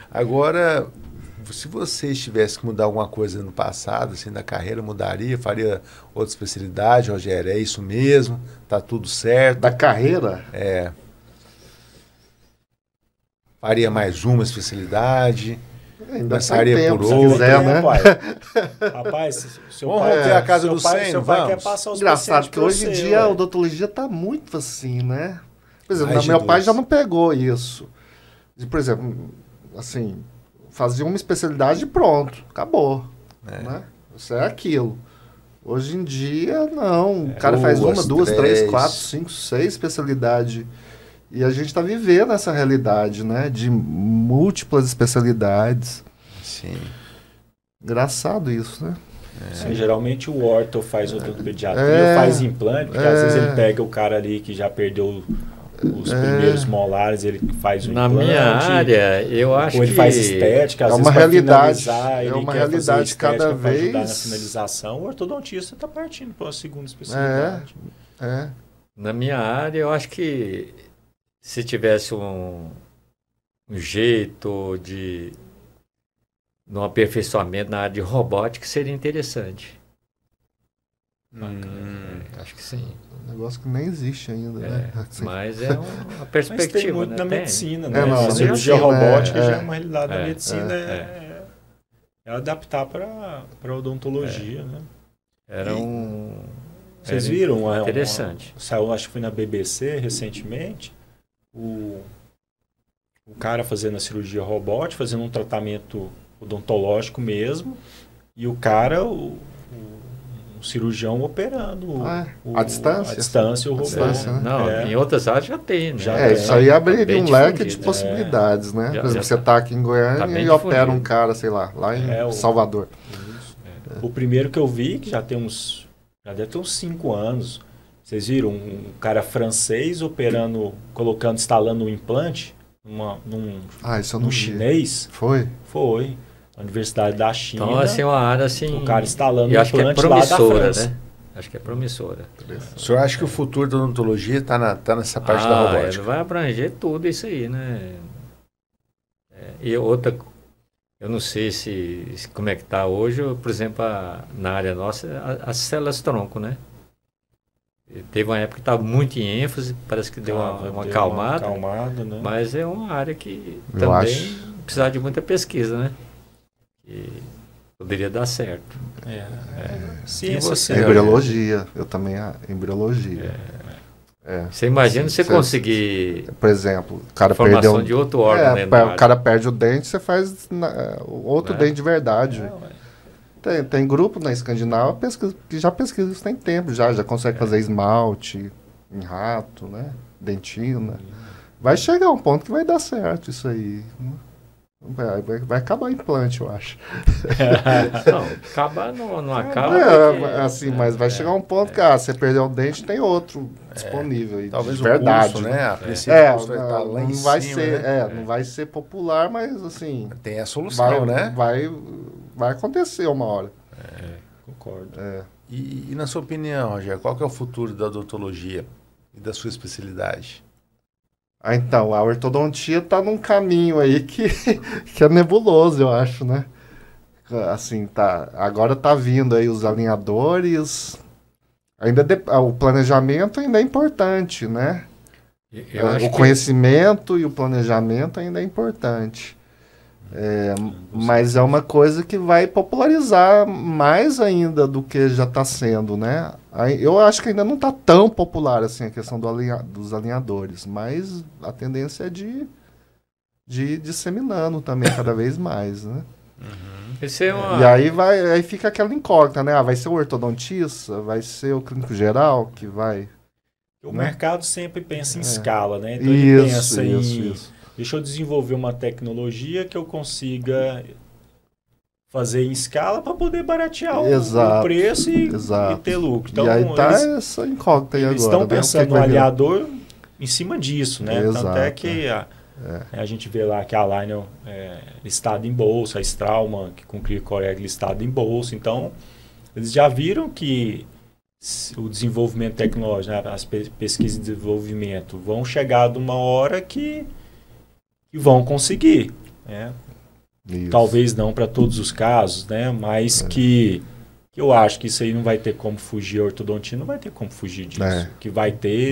agora, se você tivesse que mudar alguma coisa no passado, assim, na carreira, mudaria? Faria outra especialidade, Rogério? É isso mesmo? Tá tudo certo? Da carreira? Faria mais uma especialidade? Ainda passaria por outra? Quiser, né? Rapaz, seu vamos pai ter a casa do 100, seu pai quer passar os engraçado que hoje em dia a odontologia está muito assim, né? Por exemplo, meu pai já não pegou isso. Por exemplo, assim, fazia uma especialidade e pronto, acabou. Né? Isso é aquilo. Hoje em dia, não. O cara faz uma, duas, três, quatro, cinco, 6 especialidades. E a gente está vivendo essa realidade, né? De múltiplas especialidades. Sim. Engraçado isso, né? Geralmente o orto faz odontopediatria, faz implante, porque às vezes ele pega o cara ali que já perdeu os primeiros molares, ele faz o implante. Na minha área, eu acho que... Ou ele faz estética, às vezes uma realidade. Ele uma quer realidade cada vez. Ajudar na finalização, o ortodontista está partindo para a segunda especialidade. Na minha área, eu acho que se tivesse um jeito de um aperfeiçoamento na área de robótica, seria interessante. Acho que sim. Um negócio que nem existe ainda, né? Assim. Mas é uma perspectiva. Mas tem muito na medicina, né? A cirurgia medicina, robótica já é uma realidade da medicina. É adaptar para a odontologia, né? Vocês viram? Interessante. Saiu, acho que foi na BBC recentemente, o cara fazendo a cirurgia robótica, fazendo um tratamento odontológico mesmo, e o cara, o cirurgião operando à distância? A distância, o robô. Não, em outras áreas já tem, né? Isso aí abriria um leque de possibilidades, né? Por exemplo, você está aqui em Goiânia e opera um cara, sei lá em Salvador. O primeiro que eu vi, que já deve ter uns 5 anos, Vocês viram um cara francês instalando um implante num chinês? Foi. Na Universidade da China. Então, assim, uma área assim... O cara instalando um implante lá da França. Né? Acho que é promissora. O senhor acha que o futuro da odontologia está nessa parte da robótica? Vai abranger tudo isso aí, né? E outra, eu não sei como é que está hoje, por exemplo, na área nossa, as células-tronco, né? Teve uma época que estava muito em ênfase, parece que deu uma acalmada, né? Mas é uma área que também precisa de muita pesquisa, né? E poderia dar certo. Ciência, embriologia, eu também embriologia. Você imagina você conseguir, por exemplo, o cara perdeu de outro órgão o cara perde o dente, você faz outro dente de verdade. Tem grupo na Escandinávia que já pesquisa isso tem tempo, já consegue fazer esmalte em rato, né? Dentina. Vai chegar um ponto que vai dar certo isso aí. Vai acabar o implante, eu acho. Não, acabar não acaba. Assim, mas vai chegar um ponto que você perdeu o dente, tem outro disponível. Talvez de verdade, o curso, né? A princípio, o vai estar lá em cima, não vai ser popular, mas assim... Tem a solução, né? Vai acontecer uma hora. Concordo. E na sua opinião, Rogério, qual que é o futuro da odontologia e da sua especialidade? Então, a ortodontia está num caminho aí que é nebuloso, eu acho, né? Assim, agora tá vindo aí os alinhadores, o planejamento ainda é importante, né? O conhecimento e o planejamento ainda é importante. Mas é uma coisa que vai popularizar mais ainda do que já está sendo, né? Eu acho que ainda não está tão popular assim a questão dos alinhadores, mas a tendência é de disseminando também cada vez mais, né? Uhum. E aí fica aquela incógnita, né? Vai ser o ortodontista, vai ser o clínico geral que vai... O mercado sempre pensa em escala, né? Então ele pensa isso. Deixa eu desenvolver uma tecnologia que eu consiga fazer em escala para poder baratear o preço e ter lucro. Então, e aí essa incógnita aí eles agora. Estão pensando no alinhador em cima disso, né? Exato. Tanto é que a gente vê lá que a Aligner é listada em bolsa, a Straumann, que com ClearCorrect listada em bolsa. Então, eles já viram que o desenvolvimento tecnológico, né? As pesquisas de desenvolvimento vão chegar de uma hora que vão conseguir, né? Talvez não para todos os casos, né? Mas que eu acho que isso aí não vai ter como fugir, a ortodontia não vai ter como fugir disso. Que vai ter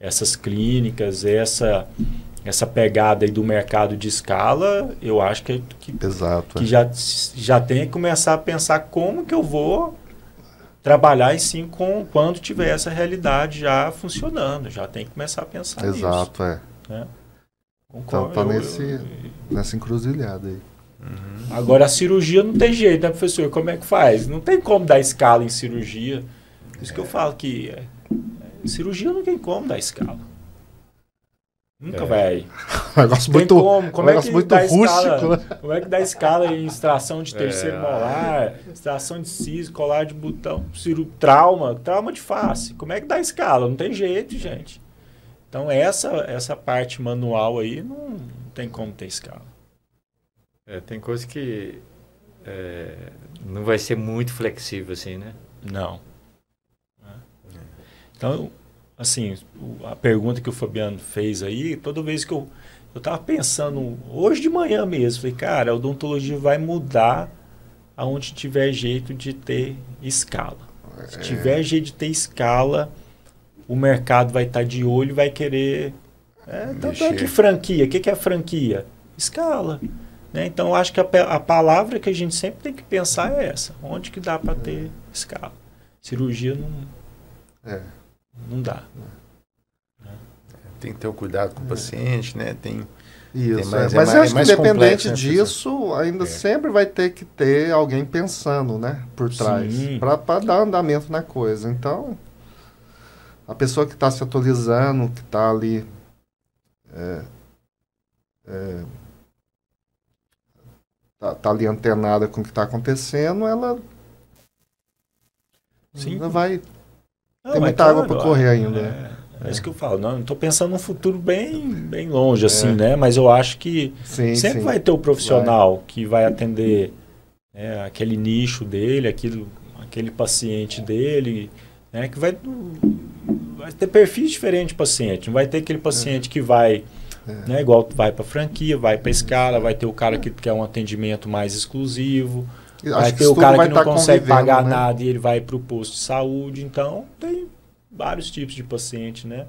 essas clínicas, essa pegada aí do mercado de escala, eu acho que já tem que começar a pensar como que eu vou trabalhar e sim quando tiver essa realidade já funcionando, já tem que começar a pensar nisso. Exato, né? Então tá nessa encruzilhada aí. Uhum. Agora a cirurgia não tem jeito, né, professor? Como é que faz? Não tem como dar escala em cirurgia. Por isso que eu falo que cirurgia não tem como dar escala. Nunca vai. Um negócio muito rústico, né? Como é que dá escala em extração de terceiro molar, extração de siso, colar de botão, trauma de face. Como é que dá escala? Não tem jeito, gente. Então, essa parte manual aí não tem como ter escala. Tem coisa que não vai ser muito flexível assim, né? Não. Então, assim, a pergunta que o Fabiano fez aí, toda vez que eu estava pensando, hoje de manhã mesmo, falei, cara, a odontologia vai mudar aonde tiver jeito de ter escala. Se tiver jeito de ter escala, o mercado vai estar de olho e vai querer... Tanto é que franquia, o que é franquia? Escala. Né? Então, eu acho que a palavra que a gente sempre tem que pensar é essa. Onde que dá para ter escala? Cirurgia não dá. Tem que ter o cuidado com o paciente, né? Isso, mas eu acho que independente disso, ainda sempre vai ter que ter alguém pensando, né? Por trás. Para dar andamento na coisa. Então... A pessoa que está se atualizando, que está ali tá ali antenada com o que está acontecendo, ela vai Tem muita água para correr ainda. É isso que eu falo. Não estou pensando num futuro bem longe, assim, né? Mas eu acho que sempre vai ter o profissional que vai atender aquele nicho dele, aquele paciente dele, né? Que vai ter perfis diferentes de paciente. Não vai ter aquele paciente que vai, né? Igual vai para franquia, vai para escala, vai ter o cara que quer um atendimento mais exclusivo. Vai ter o cara que não consegue pagar nada e ele vai para o posto de saúde. Então, tem vários tipos de paciente, né?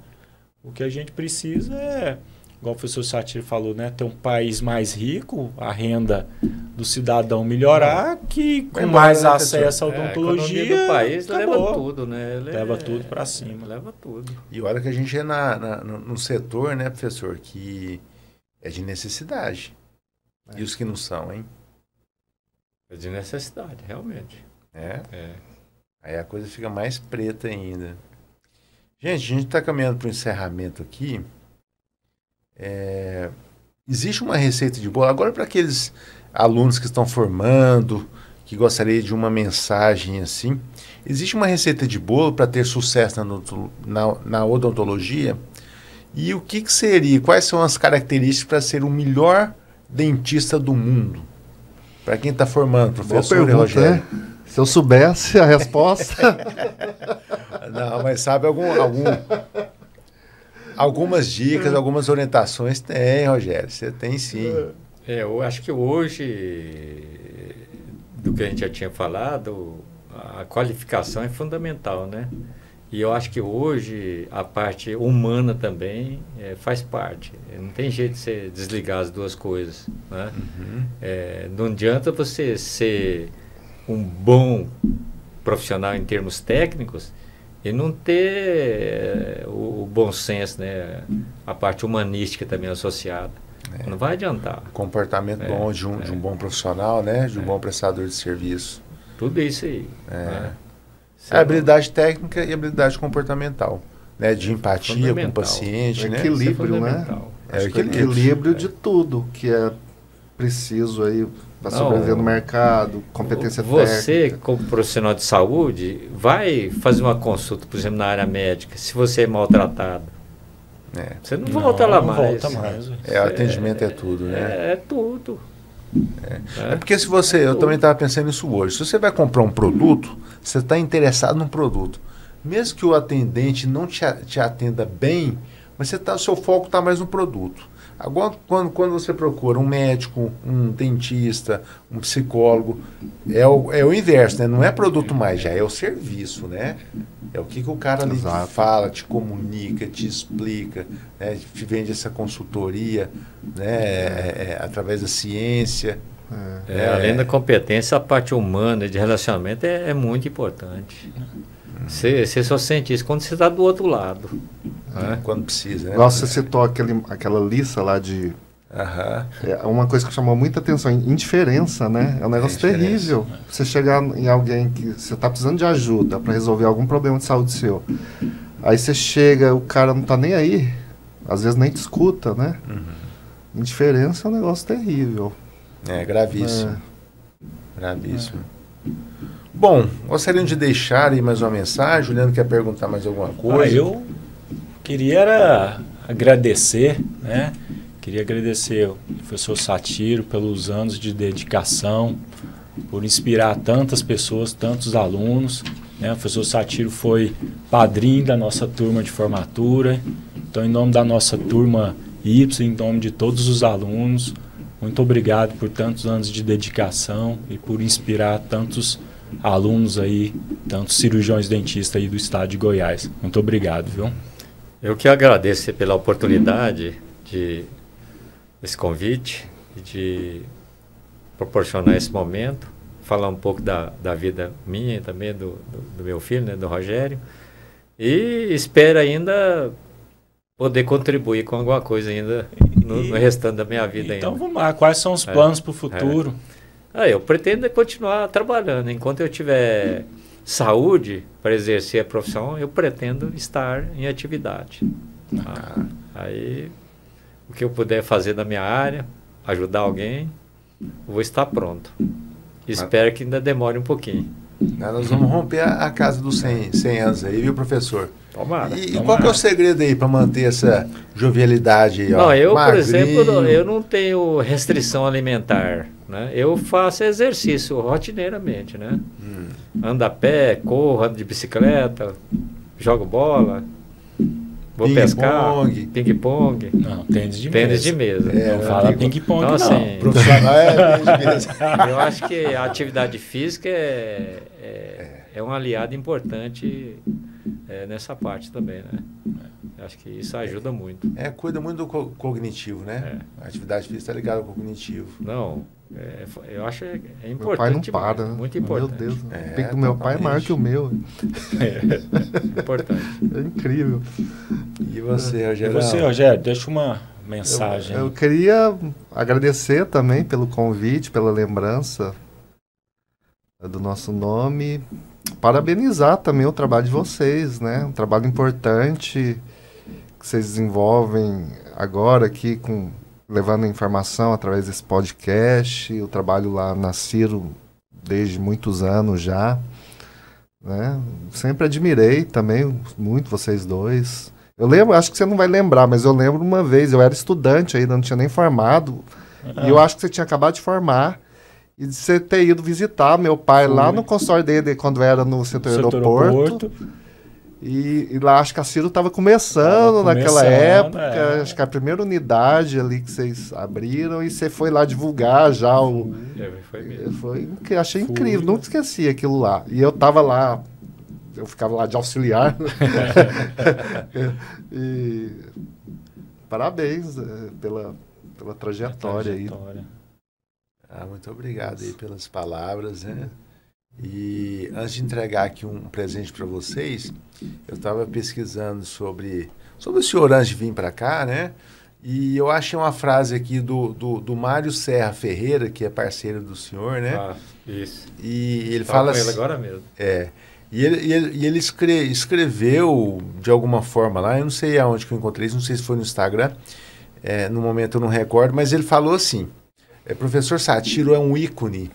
O que a gente precisa igual o professor Satiro falou, né? Ter um país mais rico, a renda do cidadão melhorar, que com mais acesso à odontologia... A economia do país leva tudo, né? Leva tudo para cima. Leva tudo. E olha que a gente é no setor, né, professor, que é de necessidade. E os que não são, hein? É de necessidade, realmente. Aí a coisa fica mais preta ainda. Gente, a gente está caminhando para o encerramento aqui. Existe uma receita de bolo. Agora, para aqueles alunos que estão formando, que gostariam de uma mensagem assim, existe uma receita de bolo para ter sucesso na odontologia? E o que seria? Quais são as características para ser o melhor dentista do mundo? Para quem está formando, professor Rogério. Se eu soubesse a resposta... Não, mas sabe algumas dicas, algumas orientações tem, Rogério. Você tem sim. Eu acho que hoje, do que a gente já tinha falado, a qualificação é fundamental, né? E eu acho que hoje a parte humana também faz parte. Não tem jeito de você desligar as duas coisas, né? Não adianta você ser um bom profissional em termos técnicos e não ter o bom senso, né? A parte humanística também associada. Não vai adiantar. Comportamento bom de um bom profissional, né? De um bom prestador de serviço. Tudo isso aí. Né? Habilidade técnica e habilidade comportamental, né? De empatia com o paciente, né? Equilíbrio, né? Equilíbrio de tudo que é preciso aí para sobreviver no mercado, competência técnica. Você, como profissional de saúde, vai fazer uma consulta, por exemplo, na área médica, se você é maltratado. Você não volta lá mais. Volta mais. O atendimento é tudo, né? É tudo. Porque se você... Eu também estava pensando nisso hoje. Se você vai comprar um produto, você está interessado num produto. Mesmo que o atendente não te atenda bem, mas o seu foco está mais no produto. Agora, quando você procura um médico, um dentista, um psicólogo, é o inverso, né? Não é produto mais, já é o serviço, né? É o que o cara ali te fala, te comunica, te explica, né? Te vende essa consultoria, né? Através da ciência. Além da competência, a parte humana de relacionamento é muito importante. Você só sente isso quando você está do outro lado. Quando precisa, né? Nossa, você citou aquela lista lá de... É uma coisa que chamou muita atenção, indiferença, né? É um negócio terrível. Você chegar em alguém que você está precisando de ajuda para resolver algum problema de saúde seu. Aí você chega, o cara não está nem aí. Às vezes nem te escuta, né? Indiferença é um negócio terrível. É gravíssimo. Gravíssimo. Bom, gostariam de deixar aí mais uma mensagem? Juliano quer perguntar mais alguma coisa? Eu queria agradecer, né? Queria agradecer ao professor Satiro pelos anos de dedicação, por inspirar tantas pessoas, tantos alunos, né? O professor Satiro foi padrinho da nossa turma de formatura. Então, em nome da nossa turma Y, em nome de todos os alunos, muito obrigado por tantos anos de dedicação e por inspirar tantos alunos aí, tantos cirurgiões dentistas aí do estado de Goiás. Muito obrigado, viu? Eu que agradeço pela oportunidade desse convite e de proporcionar esse momento, falar um pouco da vida minha e também do meu filho, né, do Rogério, e espero ainda poder contribuir com alguma coisa ainda no restante da minha vida. Então ainda. Vamos lá, quais são os planos para o futuro? Eu pretendo continuar trabalhando. Enquanto eu tiver saúde para exercer a profissão, eu pretendo estar em atividade. Aí, o que eu puder fazer na minha área, ajudar alguém, eu vou estar pronto. Espero que ainda demore um pouquinho. Nós vamos romper a casa dos 100 anos aí, viu, professor? Tomara. E qual que é o segredo aí para manter essa jovialidade aí? Não, eu, por exemplo, eu não tenho restrição alimentar, né? Eu faço exercício rotineiramente, né? Ando a pé, corro, ando de bicicleta, jogo bola, vou pescar, ping-pong. Não, tênis de mesa. Não fala ping-pong, então, não. Assim, profissional é tênis de mesa. Eu acho que a atividade física é um aliado importante nessa parte também, né? Eu acho que isso ajuda muito. Cuida muito do cognitivo, né? A atividade física está ligada ao cognitivo. Não, eu acho importante. Meu pai não para, né? Muito importante. Meu Deus, o pico do meu pai é maior que o meu. Importante. É incrível. E você, Rogério? Rogério, deixa uma mensagem. Eu queria agradecer também pelo convite, pela lembrança do nosso nome. Parabenizar também o trabalho de vocês, né? Um trabalho importante que vocês desenvolvem agora aqui, levando informação através desse podcast. O trabalho lá na Ciro desde muitos anos já, né? Sempre admirei também muito vocês dois. Eu lembro, acho que você não vai lembrar, mas eu lembro uma vez, eu era estudante ainda, não tinha nem formado, e eu acho que você tinha acabado de formar. E de você ter ido visitar meu pai lá no consultório dele, quando era no setor aeroporto. E lá acho que a Ciro estava começando naquela época. Acho que a primeira unidade ali que vocês abriram. E você foi lá divulgar já o... Foi mesmo. Achei incrível, nunca esqueci aquilo lá. E eu estava lá, eu ficava lá de auxiliar. E parabéns pela trajetória aí. Muito obrigado aí pelas palavras, né? E antes de entregar aqui um presente para vocês, eu estava pesquisando sobre o senhor antes de vir para cá, né? E eu achei uma frase aqui do Mário Serra Ferreira, que é parceiro do senhor, né? Isso. E ele fala com ele agora mesmo. E ele escreveu de alguma forma lá, eu não sei aonde que eu encontrei isso, não sei se foi no Instagram, no momento eu não recordo, mas ele falou assim: professor Satiro é um ícone,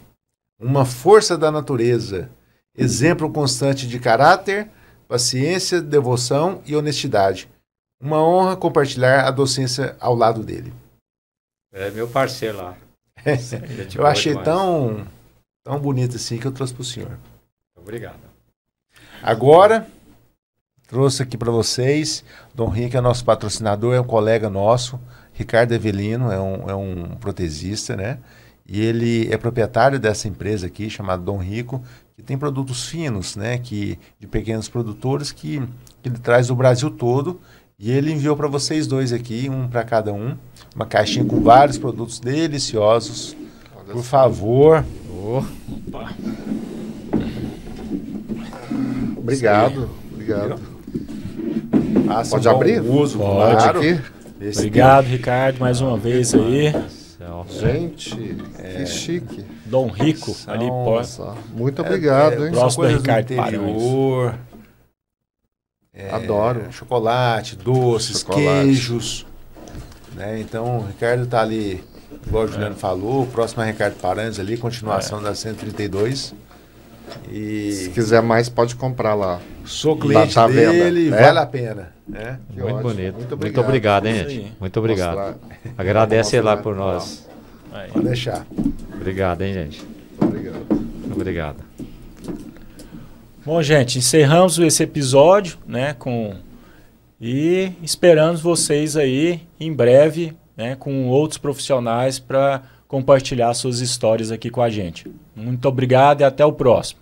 uma força da natureza, exemplo constante de caráter, paciência, devoção e honestidade. Uma honra compartilhar a docência ao lado dele. É meu parceiro lá. Eu achei tão bonito assim que eu trouxe para o senhor. Obrigado. Agora, trouxe aqui para vocês, Dom Rico é nosso patrocinador, é um colega nosso, Ricardo Evelino, é um protesista, né? E ele é proprietário dessa empresa aqui, chamada Dom Rico, que tem produtos finos, né? De pequenos produtores que ele traz do Brasil todo. E ele enviou para vocês dois aqui, um para cada um, uma caixinha com vários produtos deliciosos. Por favor. Opa. Obrigado. Pode abrir? Uso, pode. Claro. Aqui. Obrigado, Ricardo, mais uma vez aí. Gente, que chique. Dom Rico, ali Nossa, muito obrigado, hein? Próximo da Ricardo interior. Adoro. Chocolate, doces, queijos. Né? Então, o Ricardo está ali, igual o Juliano falou, o próximo é Ricardo Paranhos ali, continuação da 132. E se quiser mais, pode comprar lá. Sou cliente dele, vale a pena. Né? Muito bonito. Muito obrigado, hein, gente? Muito obrigado. Agradece lá por nós. Pode deixar. Obrigado, hein, gente? Obrigado. Bom, gente, encerramos esse episódio, né, e esperamos vocês aí em breve, né, com outros profissionais para compartilhar suas histórias aqui com a gente. Muito obrigado e até o próximo.